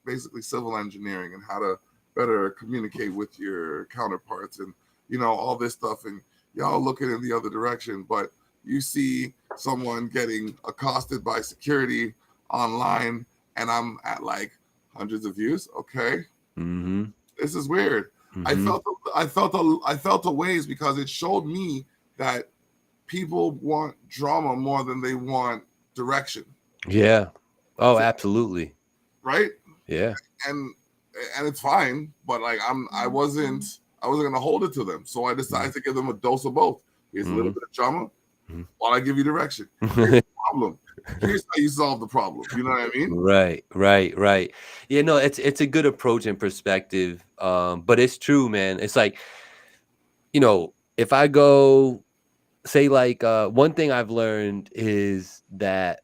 basically civil engineering and how to better communicate with your counterparts and, all this stuff. And y'all looking in the other direction, but you see someone getting accosted by security online and I'm at like hundreds of views. Okay. This is weird. I felt a ways because it showed me that people want drama more than they want direction. Yeah. Oh, absolutely. Right. Yeah. And it's fine, but like I wasn't gonna hold it to them. So I decided to give them a dose of both. Here's a little bit of drama while I give you direction. Here's the problem. Here's how you solve the problem. You know what I mean? Right. Yeah, no, it's a good approach and perspective. But it's true, man. It's like, if I go say like one thing I've learned is that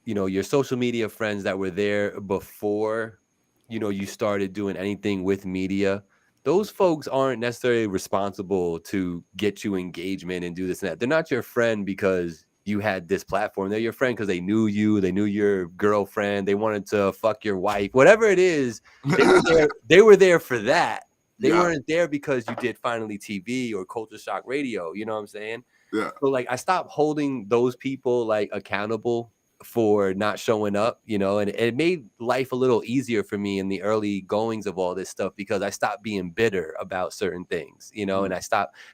your social media friends that were there before you started doing anything with media, those folks aren't necessarily responsible to get you engagement and do this and that. They're not your friend because you had this platform. They're your friend because they knew you, they knew your girlfriend, they wanted to fuck your wife, whatever it is. They were there for that. They weren't there because you did Finally TV or Culture Shock Radio. You know what I'm saying? Yeah. So like I stopped holding those people like accountable for not showing up, and it made life a little easier for me in the early goings of all this stuff because I stopped being bitter about certain things, and I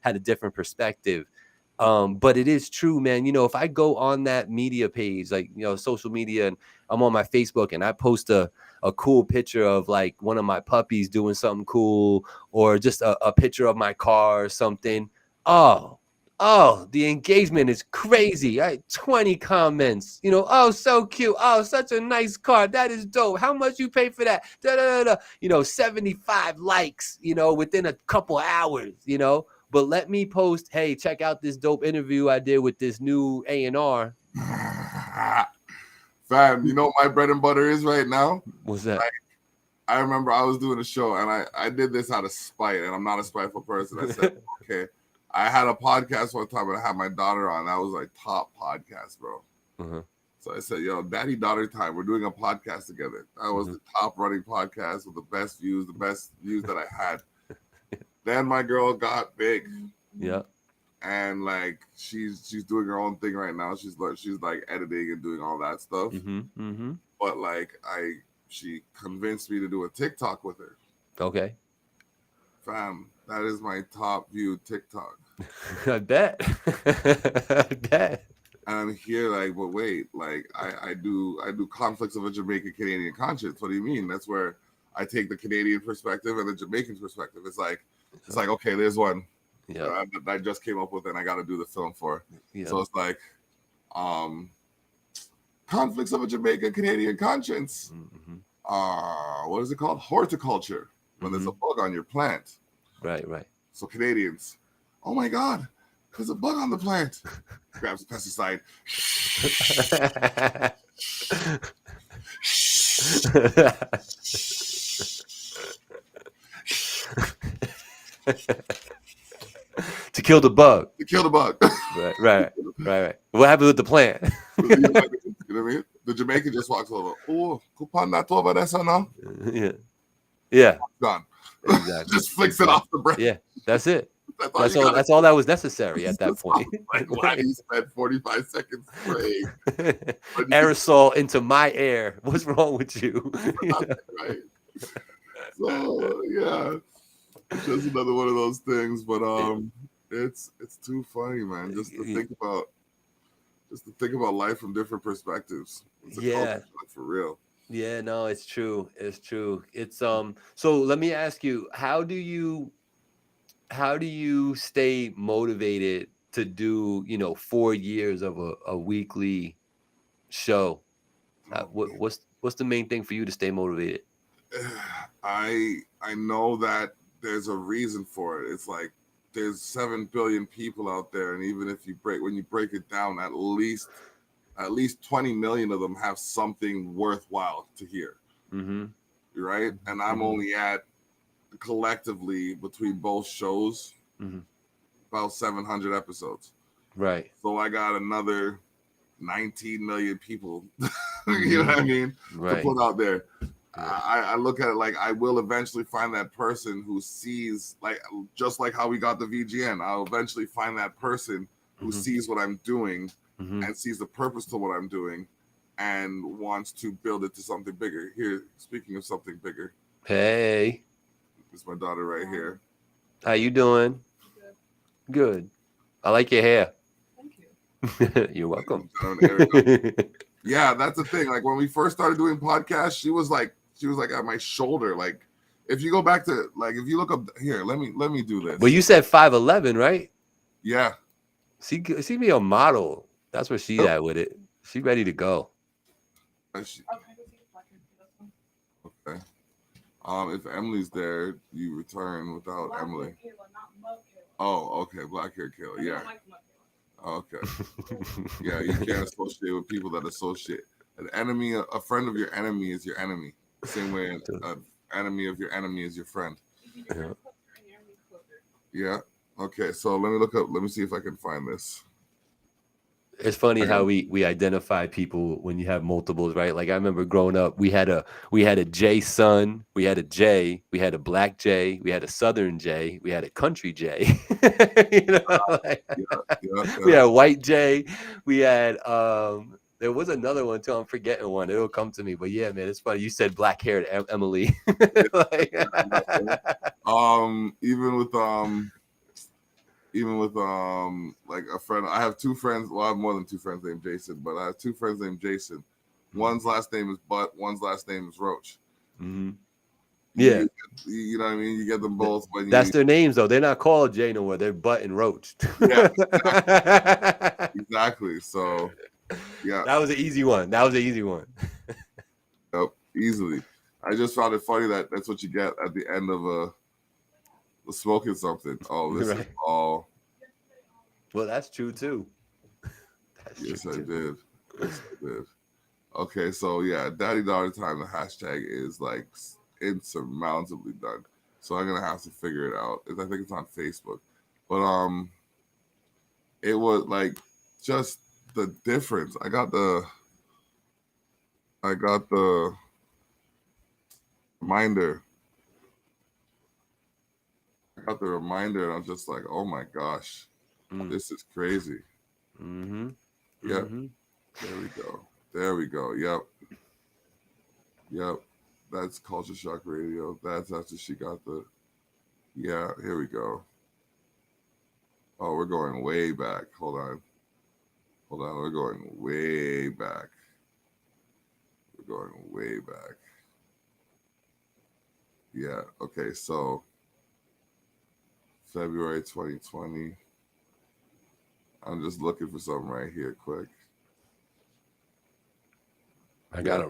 had a different perspective. But it is true, man. You know, if I go on that media page, like, you know, social media, and I'm on my Facebook and I post a cool picture of like one of my puppies doing something cool, or just a picture of my car or something. The engagement is crazy. I 20 comments, you know, oh, so cute. Oh, such a nice car. That is dope. How much you pay for that? Da, da, da, da. You know, 75 likes, you know, within a couple hours, you know. But let me post, hey, check out this dope interview I did with this new A&R. Fam, you know what my bread and butter is right now? What's that? Like, I remember I was doing a show and I did this out of spite, and I'm not a spiteful person. I said, okay, I had a podcast one time and I had my daughter on. That was like top podcast, bro. Uh-huh. So I said, yo, daddy daughter time. We're doing a podcast together. That was the top running podcast with the best views that I had. Then my girl got big. Yeah. And like she's doing her own thing right now. She's like editing and doing all that stuff. But like she convinced me to do a TikTok with her. Okay. Fam, that is my top viewed TikTok. I bet. I bet. And I'm here like, but wait, like I do conflicts of a Jamaican Canadian conscience. What do you mean? That's where I take the Canadian perspective and the Jamaican perspective. It's like okay, there's one that I just came up with and I got to do the film for. So it's like conflicts of a Jamaican Canadian conscience. What is it called? Horticulture. When there's a bug on your plant. Right. So Canadians, oh my God, there's a bug on the plant. Grabs pesticide. To kill the bug. Right. What happened with the plant? You know what I mean? The Jamaican just walks over. Oh, coupon that over there, son. Yeah. Gone. Exactly. Just flicks it off the breath. Yeah, that's it. That's all that was necessary at that point. Like, why do you spend 45 seconds spraying? Aerosol into my air. What's wrong with you? Right. So yeah, it's just another one of those things. But it's too funny, man. Just to think about life from different perspectives. It's a culture, for real. Yeah, no, it's true. It's true. It's so let me ask you, how do you stay motivated to do, 4 years of a weekly show? What's the main thing for you to stay motivated? I know that there's a reason for it. It's like there's 7 billion people out there, and even if when you break it down, at least 20 million of them have something worthwhile to hear. Right? And I'm only at, collectively between both shows, about 700 episodes. Right. So I got another 19 million people, you know what I mean, to put out there. I look at it like I will eventually find that person who sees, like, just like how we got the VGN, I'll eventually find that person who sees what I'm doing and sees the purpose to what I'm doing and wants to build it to something bigger. Here, speaking of something bigger. Hey. It's my daughter right here. How you doing? Good. I like your hair. Thank you. You're welcome. Yeah, that's the thing. Like when we first started doing podcasts, she was like at my shoulder. Like if you go back to, like, if you look up here, let me do this. Well, you said 5'11", right? Yeah. See me a model. That's where she's at with it. She ready to go. Okay. If Emily's there, you return without Black Emily. Kayla, not Mug Kayla. Oh, okay. Black hair Kayla. Yeah. Okay. Yeah, you can't associate with people that associate. A friend of your enemy is your enemy. Same way an enemy of your enemy is your friend. Yeah. Okay. So let me see if I can find this. It's funny how we identify people when you have multiples, right? Like I remember growing up, we had a J son, we had a J, we had a black J, we had a southern J, we had a country J. We had white J, we had there was another one too. I'm forgetting one. It'll come to me. But yeah, man, it's funny. You said black haired Emily. Even with even with like a friend. I have two friends. Well, I have more than two friends named Jason, but I have two friends named Jason. One's last name is Butt. One's last name is Roach. Mm-hmm. Yeah, you know what I mean. You get them both when that's their names though. They're not called Jay no more. They're Butt and Roach. Yeah, exactly. So, yeah, that was an easy one. That was an easy one. Yep, easily. I just found it funny that that's what you get at the end of smoking something. Oh, this is all. Well, that's true too. Yes, I did. Yes, I did. Okay, so yeah, Daddy Daughter Time. The hashtag is like insurmountably done. So I'm gonna have to figure it out. I think it's on Facebook, but it was like just the difference. I got the reminder. I got the reminder, and I'm just like, oh my gosh, this is crazy. Mm-hmm. Yep. Mm-hmm. There we go. There we go. Yep. Yep. That's Culture Shock Radio. That's after she got the. Yeah. Here we go. Oh, we're going way back. Hold on. We're going way back. We're going way back. Yeah. Okay. So February 2020. I'm just looking for something right here, quick. I got a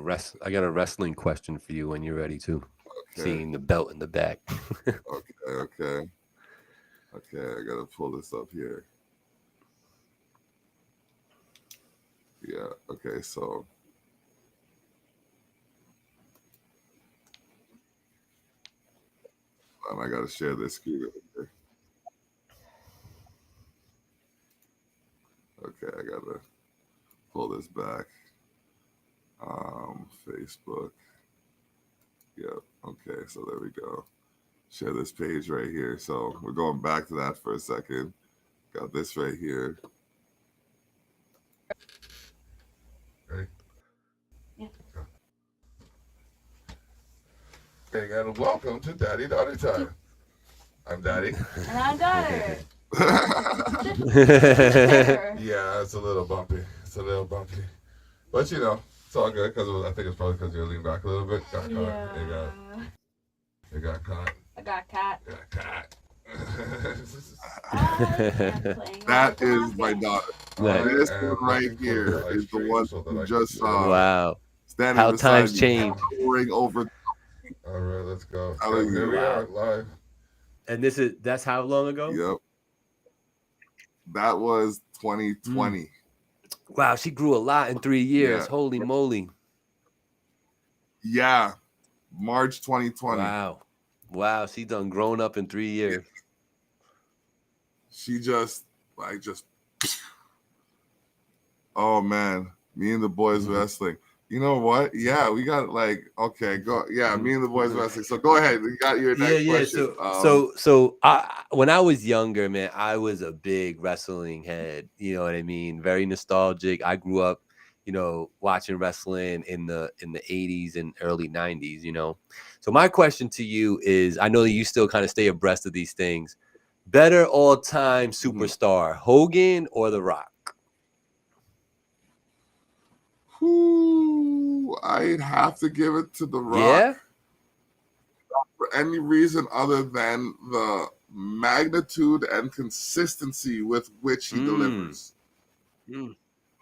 wrestling question for you when you're ready too. Okay. Seeing the belt in the back. Okay. I gotta pull this up here. Yeah. Okay. So. I gotta share this screen. Okay, I gotta pull this back. Facebook. Yep. Okay, so there we go. Share this page right here. So we're going back to that for a second. Got this right here. Ready? Yeah. Okay, and welcome to Daddy Daughter Time. I'm Daddy. And I'm Daughter. Yeah, it's a little bumpy. But you know, it's all good because I think it's probably because you're leaning back a little bit. Got caught. Yeah. You got caught. I got caught. That is my daughter. This one right here is the one who just saw. Wow. Standing how times change. Over. All right, let's go. Here we are live. And that's how long ago? Yep. That was 2020. Wow, she grew a lot in 3 years. Yeah. Holy moly. Yeah. March 2020. Wow, she done grown up in 3 years. She just oh man, me and the boys wrestling. You know what? Yeah, we got okay, go. Yeah, me and the boys wrestling. So go ahead. You got your next question. So when I was younger, man, I was a big wrestling head. You know what I mean? Very nostalgic. I grew up, watching wrestling in the 80s and early 90s, So my question to you is, I know that you still kind of stay abreast of these things. Better all-time superstar, Hogan or The Rock? I'd have to give it to The Rock. Yeah? For any reason other than the magnitude and consistency with which he delivers.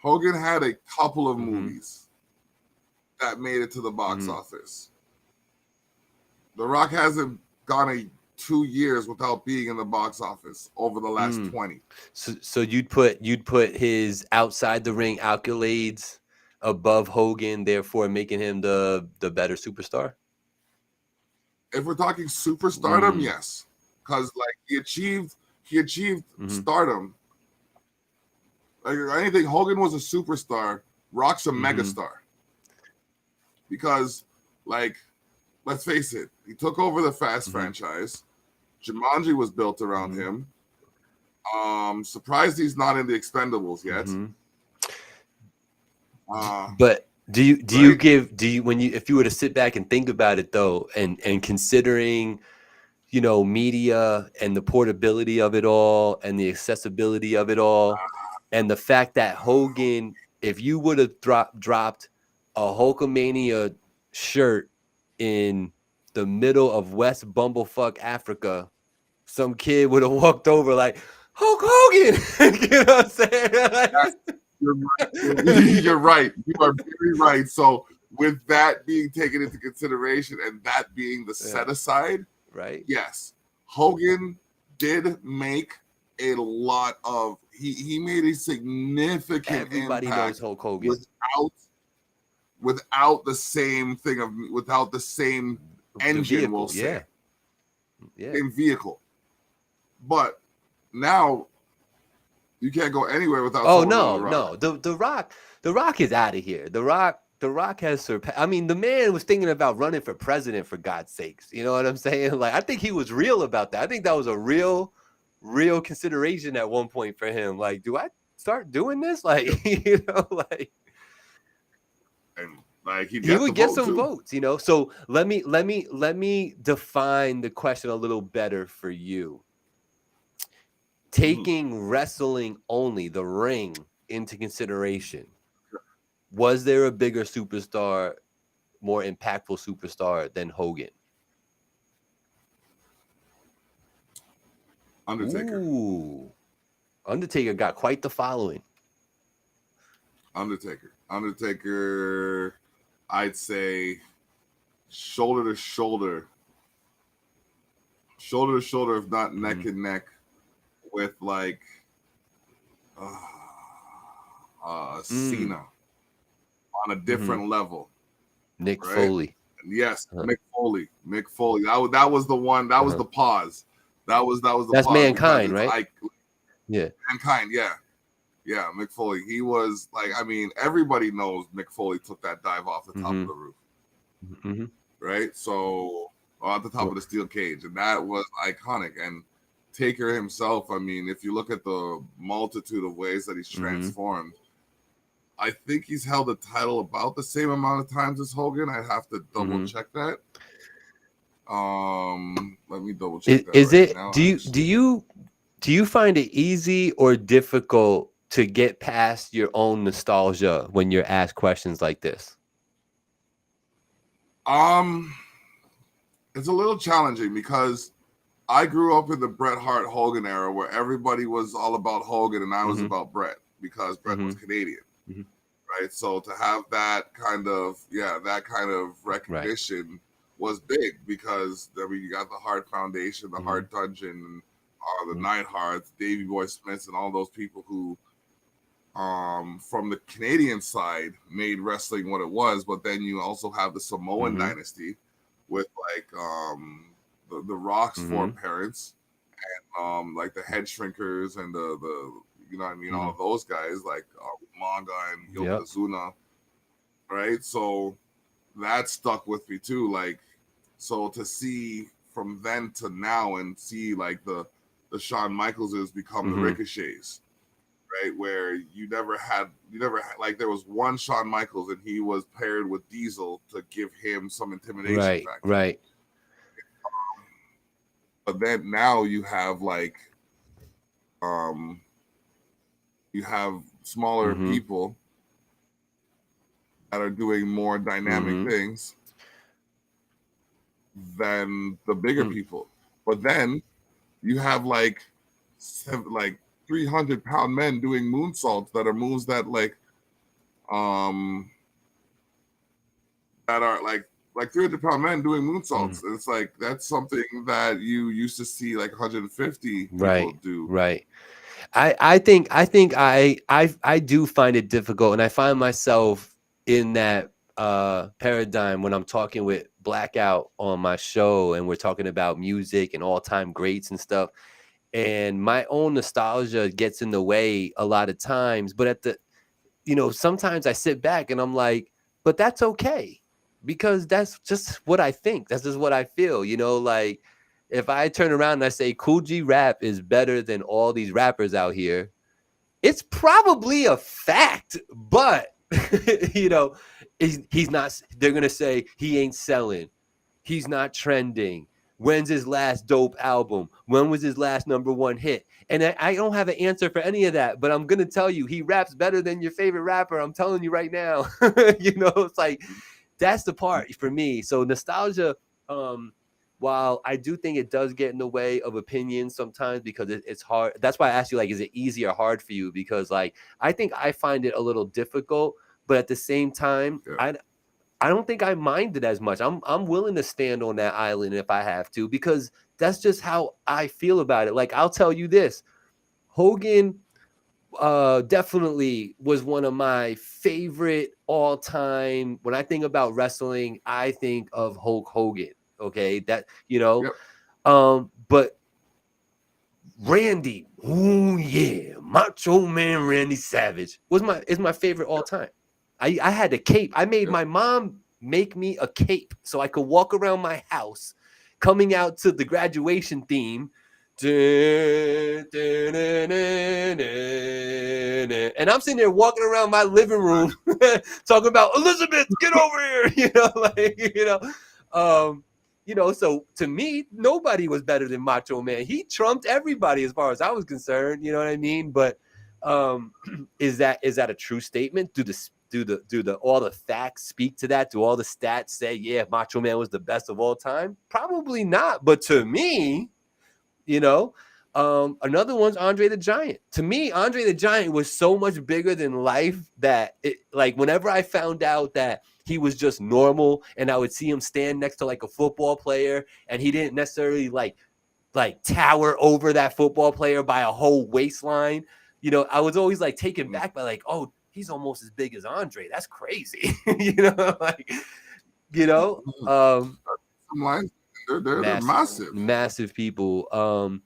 Hogan had a couple of movies that made it to the box office. The Rock hasn't gone 2 years without being in the box office over the last 20. So you'd put his outside the ring accolades above Hogan, therefore making him the better superstar? If we're talking superstardom, yes, because he achieved stardom. Like anything, Hogan was a superstar. Rock's a megastar. Because, let's face it, he took over the Fast franchise. Jumanji was built around him. Surprised he's not in the Expendables yet. But if you were to sit back and think about it though, and considering, media and the portability of it all and the accessibility of it all, and the fact that Hogan, if you would have dropped a Hulkamania shirt in the middle of West Bumblefuck Africa, some kid would have walked over like, Hulk Hogan. You know what I'm saying? You're right. You're right. You are very right. So with that being taken into consideration and that being the set aside, right? Yes, Hogan did make a lot of. He made a significant Everybody impact knows Hulk Hogan without the same thing of without the same engine. Vehicle, we'll say, yeah, same vehicle. But now you can't go anywhere without. Oh no. The Rock is out of here. The Rock has surpassed. I mean, the man was thinking about running for president, for God's sakes. You know what I'm saying? Like, I think he was real about that. I think that was a real consideration at one point for him. Like, do I start doing this? Like, like. And like he would get some votes, So let me define the question a little better for you. Taking wrestling only, the ring, into consideration, was there a bigger superstar, more impactful superstar than Hogan? Undertaker. Ooh. Undertaker got quite the following. Undertaker, I'd say shoulder to shoulder, if not neck and neck, with like Cena on a different level. Mick Foley. Yes, Mick Foley. That was the one. That was the pause. That was the. That's pause Mankind, right? Yeah. Mankind. Yeah. Yeah, Mick Foley. He was like, I mean, everybody knows Mick Foley took that dive off the top of the roof, right? So at the top of the steel cage, and that was iconic. And Taker himself, I mean, if you look at the multitude of ways that he's transformed, I think he's held the title about the same amount of times as Hogan. I'd have to double check that. Let me double check that. Is right it? now, Do you find it easy or difficult to get past your own nostalgia when you're asked questions like this? It's a little challenging because I grew up in the Bret Hart Hogan era where everybody was all about Hogan and I was about Bret because Bret was Canadian, right? So to have that kind of recognition was big because I mean you got the Hart Foundation, the Hart Dungeon, the Neidharts, Davey Boy Smiths, and all those people who, from the Canadian side, made wrestling what it was. But then you also have the Samoan dynasty with like the Rock's foreparents and like the Head Shrinkers and the you know what I mean, all of those guys like Manga and Yokozuna, right? So that stuck with me too. Like, so to see from then to now and see like the Shawn Michaelses become the Ricochets, right? Where you never had like there was one Shawn Michaels and he was paired with Diesel to give him some intimidation factor. Right. But then now you have like you have smaller people that are doing more dynamic things than the bigger people. But then you have like 300-pound men doing moonsaults that are moves that like that are like 300-pound men doing moonsaults. It's like that's something that you used to see like 150 people do. Right. I think I do find it difficult, and I find myself in that paradigm when I'm talking with Blackout on my show and we're talking about music and all-time greats and stuff, and my own nostalgia gets in the way a lot of times. But at the sometimes I sit back and I'm like, but that's okay, because that's just what I think, that's just what I feel. Like if I turn around and I say Cool G Rap is better than all these rappers out here, it's probably a fact, but he's not. They're gonna say he ain't selling, he's not trending, When's his last dope album? When was his last #1 hit? And I don't have an answer for any of that, but I'm going to tell you, he raps better than your favorite rapper. I'm telling you right now. It's like, that's the part for me. So nostalgia, while I do think it does get in the way of opinions sometimes because it's hard. That's why I asked you, like, is it easy or hard for you? Because, like, I think I find it a little difficult, but at the same time, I don't think I mind it as much. I'm willing to stand on that island if I have to, because that's just how I feel about it. Like, I'll tell you this, Hogan definitely was one of my favorite all time. When I think about wrestling, I think of Hulk Hogan. Okay, that but Randy, oh yeah, Macho Man Randy Savage is my favorite all time. I had a cape. I made my mom make me a cape so I could walk around my house coming out to the graduation theme. And I'm sitting there walking around my living room talking about Elizabeth, get over here. So to me, nobody was better than Macho Man. He trumped everybody as far as I was concerned. You know what I mean? But is that a true statement? Do all the facts speak to that? Do all the stats say, yeah, Macho Man was the best of all time? Probably not. But to me, another one's Andre the Giant. To me, Andre the Giant was so much bigger than life that whenever I found out that he was just normal and I would see him stand next to like a football player and he didn't necessarily like tower over that football player by a whole waistline, I was always like taken back by like, oh, he's almost as big as Andre. That's crazy. They're massive people.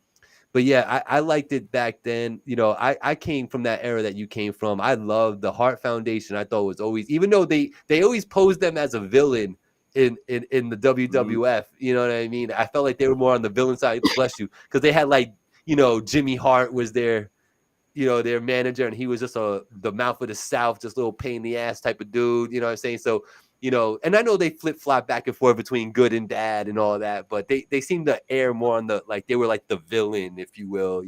But yeah, I liked it back then. I came from that era that you came from. I loved the Hart Foundation. I thought was always, even though they always posed them as a villain in the WWF, you know what I mean? I felt like they were more on the villain side, bless you, because they had Jimmy Hart was their manager, and he was just the mouth of the South, just a little pain in the ass type of dude, you know what I'm saying? So, and I know they flip-flop back and forth between good and bad and all that, but they seem to air more on they were like the villain, if you will,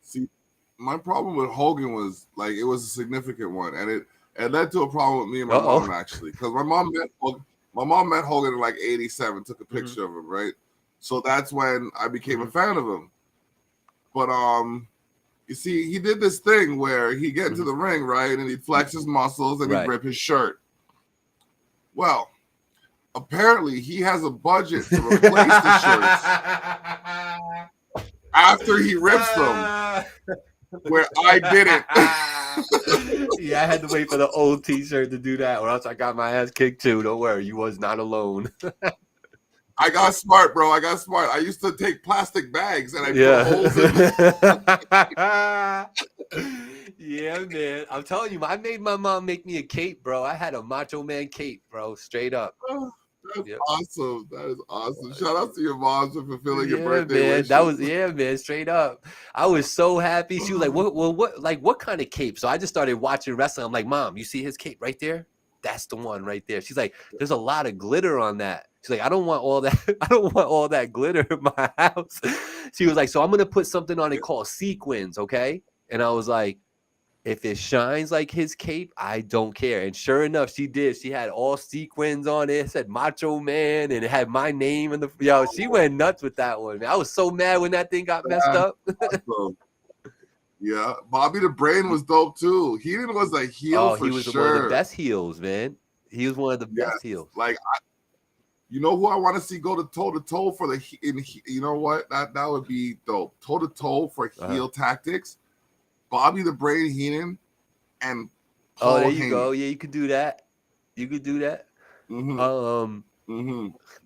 See, my problem with Hogan was it was a significant one, and it led to a problem with me and my mom, actually, because my mom met Hogan in '87, took a picture of him, right? So that's when I became a fan of him. But you see, he did this thing where he'd get into the ring, right, and he'd flex his muscles and he'd rip his shirt. Well, apparently he has a budget to replace the shirts after he rips them, where I didn't. Yeah, I had to wait for the old T-shirt to do that, or else I got my ass kicked too. Don't worry, you was not alone. I got smart, bro. I used to take plastic bags and I put holes in them. Yeah, man. I'm telling you, I made my mom make me a cape, bro. I had a Macho Man cape, bro. Straight up. That's awesome. That is awesome. Shout out to your mom for fulfilling your birthday man. wish. That was man. Straight up. I was so happy. She was like, what kind of cape? So I just started watching wrestling. I'm like, Mom, you see his cape right there? That's the one right there. She's like, there's a lot of glitter on that. She's like, I don't want all that. I don't want all that glitter in my house. She was like, so I'm gonna put something on it called sequins, okay? And I was like, if it shines like his cape, I don't care. And sure enough, she did. She had all sequins on it. It said Macho Man, and it had my name in the. She went nuts with that one, man. I was so mad when that thing got messed up. Yeah, Bobby the Brain was dope too. He was a heel for sure. He was one of the best heels, man. He was one of the best heels. You know who I want to see go to toe for the? You know what? That would be dope. Toe to toe for heel tactics. Bobby the Brain Heenan and Paul there you Heyman. go. Yeah, you could do that.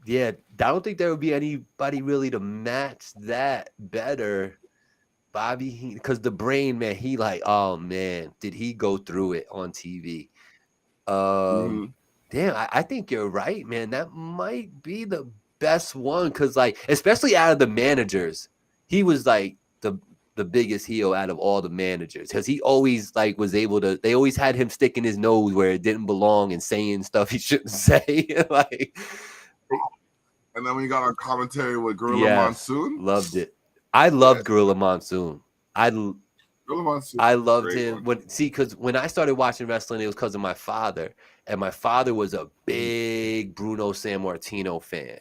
Yeah, I don't think there would be anybody really to match that better. Bobby, because the Brain, man, he oh man, did he go through it on TV? Damn, I think you're right, man. That might be the best one, because especially out of the managers, he was the biggest heel out of all the managers, because he always was able to. They always had him sticking his nose where it didn't belong and saying stuff he shouldn't say. And then when you got on commentary with Gorilla Yes, Monsoon, loved it. I loved Gorilla Monsoon. Gorilla Monsoon, I loved great him one. because when I started watching wrestling, it was because of my father, and my father was a big Bruno Sammartino fan.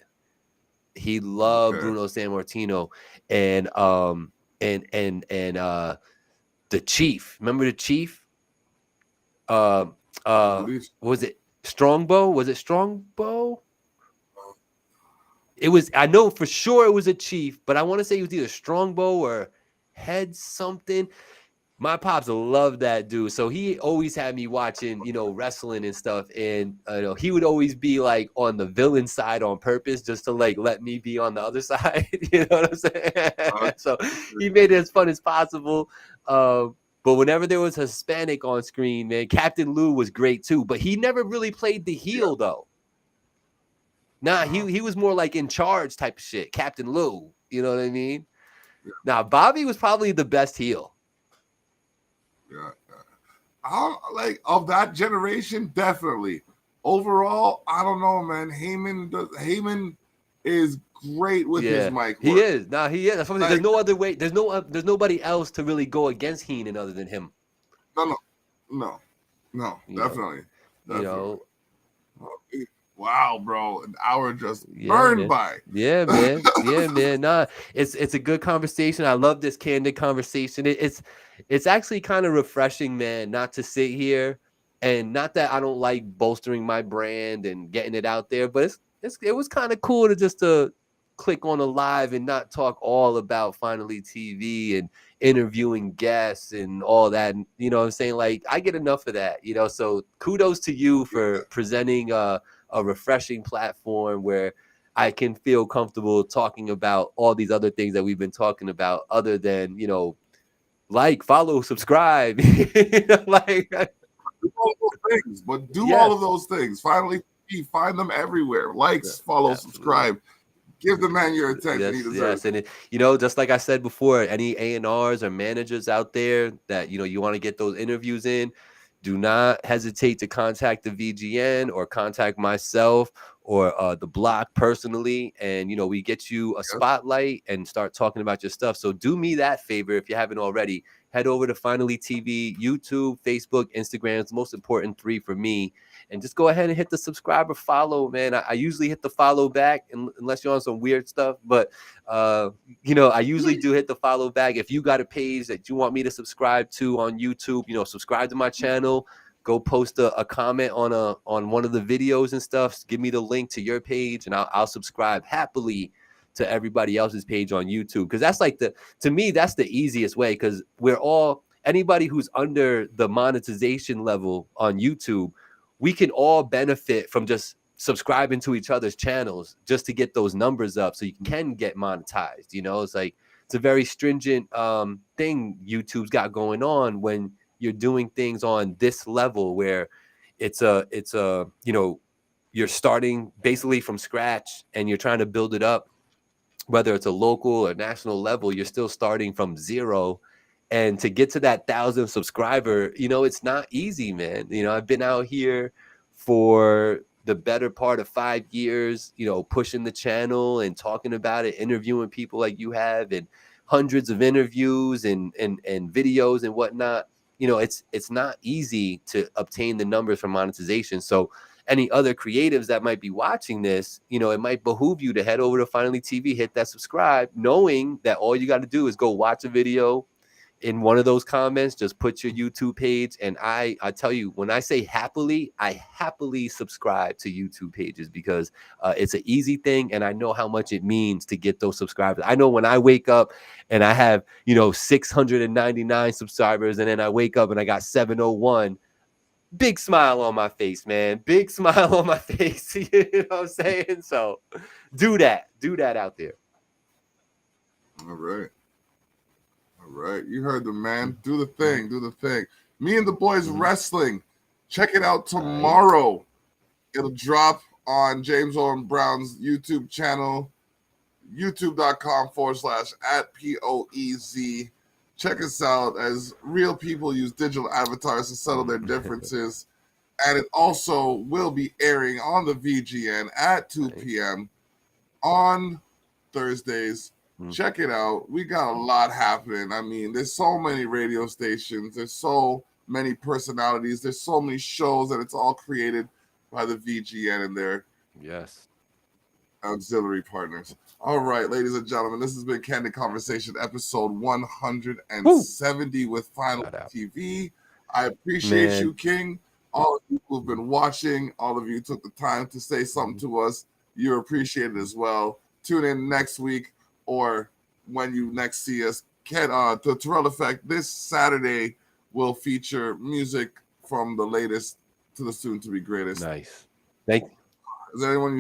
He loved Bruno Sammartino, and the Chief. Remember the Chief? Was it Strongbow? Was it Strongbow? It was. I know for sure it was a Chief, but I want to say it was either Strongbow or Head something. My pops loved that dude, so he always had me watching, wrestling and stuff. And he would always be like on the villain side on purpose, just to like let me be on the other side. You know what I'm saying? So he made it as fun as possible. But whenever there was Hispanic on screen, man, Captain Lou was great too. But he never really played the heel though. Nah, he was more like in charge type of shit. Captain Lou, you know what I mean? Now Bobby was probably the best heel. Yeah. Like of that generation, definitely. Overall, I don't know, man. Heyman is great with his mic work. He is. Nah, he is. That's what there's no other way. There's nobody else to really go against Heenan other than him. No, definitely. You know. Wow, bro, an hour just burned by. Yeah, man. Yeah, man. Nah, it's a good conversation. I love this candid conversation. It's actually kind of refreshing, man, not to sit here, and not that I don't like bolstering my brand and getting it out there, but it was kind of cool to just to click on a live and not talk all about Finally TV and interviewing guests and all that. And, you know what I'm saying? Like, I get enough of that, so kudos to you for presenting a refreshing platform where I can feel comfortable talking about all these other things that we've been talking about, other than, like, follow, subscribe, like do all of those things, but do all of those things. Finally, find them everywhere. Likes, follow, subscribe. Give the man your attention he deserves. And just like I said before, any A&Rs or managers out there that you want to get those interviews in, do not hesitate to contact the VGN or contact myself or the block personally, and we get you a spotlight and start talking about your stuff. So do me that favor if you haven't already. Head over to Finally TV, YouTube, Facebook, Instagram. It's the most important 3 for me. And just go ahead and hit the subscribe or follow, man. I usually hit the follow back unless you're on some weird stuff. But, I usually do hit the follow back. If you got a page that you want me to subscribe to on YouTube, subscribe to my channel. Go post a comment on one of the videos and stuff. Give me the link to your page, and I'll subscribe happily to everybody else's page on YouTube. Because that's like to me, that's the easiest way, because anybody who's under the monetization level on YouTube, we can all benefit from just subscribing to each other's channels just to get those numbers up so you can get monetized. It's like, it's a very stringent thing YouTube's got going on when you're doing things on this level, where it's you're starting basically from scratch and you're trying to build it up. Whether it's a local or national level, you're still starting from zero. And to get to that 1,000 subscriber, it's not easy, man. I've been out here for the better part of 5 years, pushing the channel and talking about it, interviewing people like you have, and hundreds of interviews and videos and whatnot. It's not easy to obtain the numbers for monetization. So any other creatives that might be watching this, it might behoove you to head over to Finally TV, hit that subscribe, knowing that all you got to do is go watch a video. In one of those comments, just put your YouTube page. And I tell you, when I say happily, I happily subscribe to YouTube pages, because it's an easy thing. And I know how much it means to get those subscribers. I know when I wake up and I have, 699 subscribers, and then I wake up and I got 701, big smile on my face, man. Big smile on my face. You know what I'm saying? So do that out there. All right. You heard the man. Do the thing. Me and the boys wrestling. Check it out tomorrow. It'll drop on James Owen Brown's YouTube channel, youtube.com/@POEZ. Check us out, as real people use digital avatars to settle their differences. And it also will be airing on the VGN at 2 p.m. on Thursdays. Mm. Check it out. We got a lot happening. I mean, there's so many radio stations. There's so many personalities. There's so many shows, and it's all created by the VGN and their Yes. auxiliary partners. All right, ladies and gentlemen, this has been Candid Conversation, episode 170 with Final Shout out. TV. I appreciate Man. you, King. All of you who've been watching, all of you took the time to say something to us. You're appreciated as well. Tune in next week or when you next see us. The Terrell Effect this Saturday will feature music from the latest to the soon to be greatest. Nice. Thank you. Is there anyone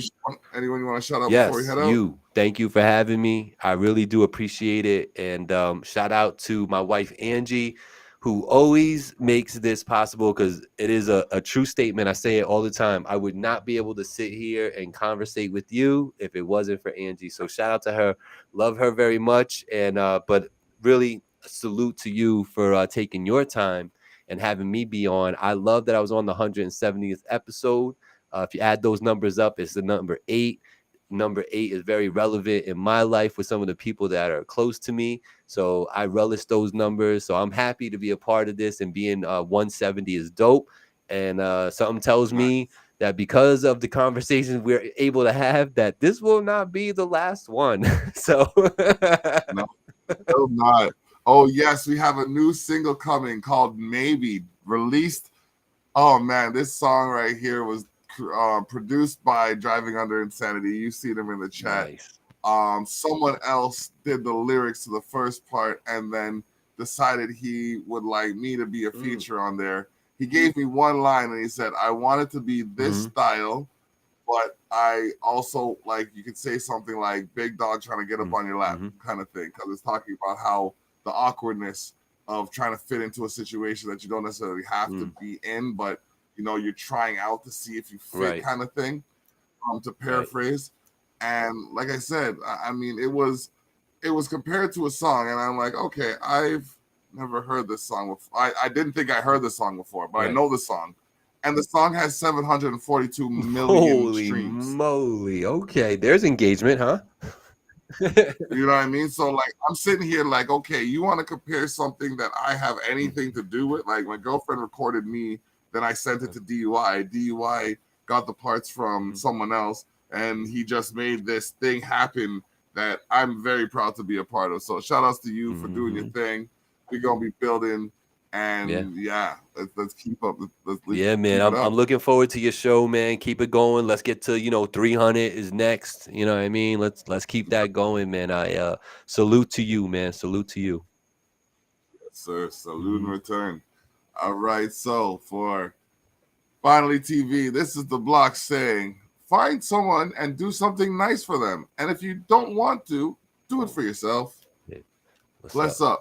you want to shout out before we Yes, head out? you. Thank you for having me. I really do appreciate it. And shout out to my wife, Angie, who always makes this possible, because it is a true statement. I say it all the time. I would not be able to sit here and conversate with you if it wasn't for Angie. So shout out to her. Love her very much. And but really a salute to you for taking your time and having me be on. I love that I was on the 170th episode. If you add those numbers up, it's the number 8. Number 8 is very relevant in my life with some of the people that are close to me. So I relish those numbers. So I'm happy to be a part of this, and being 170 is dope. And something tells me that because of the conversations we're able to have, that this will not be the last one. So No, still not. Oh yes, we have a new single coming called Maybe, released. Oh man, this song right here was produced by Driving Under Insanity. You see them in the chat. Nice. Someone else did the lyrics to the first part and then decided he would like me to be a feature on there. He gave me one line and he said, I want it to be this style, but I also, like, you could say something like big dog trying to get up on your lap kind of thing, because it's talking about how the awkwardness of trying to fit into a situation that you don't necessarily have to be in, but you know, you're trying out to see if you fit, kind of thing, to paraphrase. And like I said, I mean, it was compared to a song, and I'm like, okay, I've never heard this song before. I didn't think I heard this song before, but I know the song. And the song has 742 million streams. Holy moly. Okay, there's engagement, huh? You know what I mean? So like, I'm sitting here like, okay, you want to compare something that I have anything to do with? Like, my girlfriend recorded me, then I sent it to DUI. DUI got the parts from someone else, and he just made this thing happen that I'm very proud to be a part of. So shout outs to you for doing your thing. We're gonna be building, and let's keep up. Man, I'm looking forward to your show, man. Keep it going. Let's get to 300 is next. You know what I mean? Let's keep that going, man. I salute to you, man. Salute to you. Yes, sir. Salute in return. All right, so for Finally TV, this is the block saying, find someone and do something nice for them. And if you don't want to, do it for yourself. What's Bless up.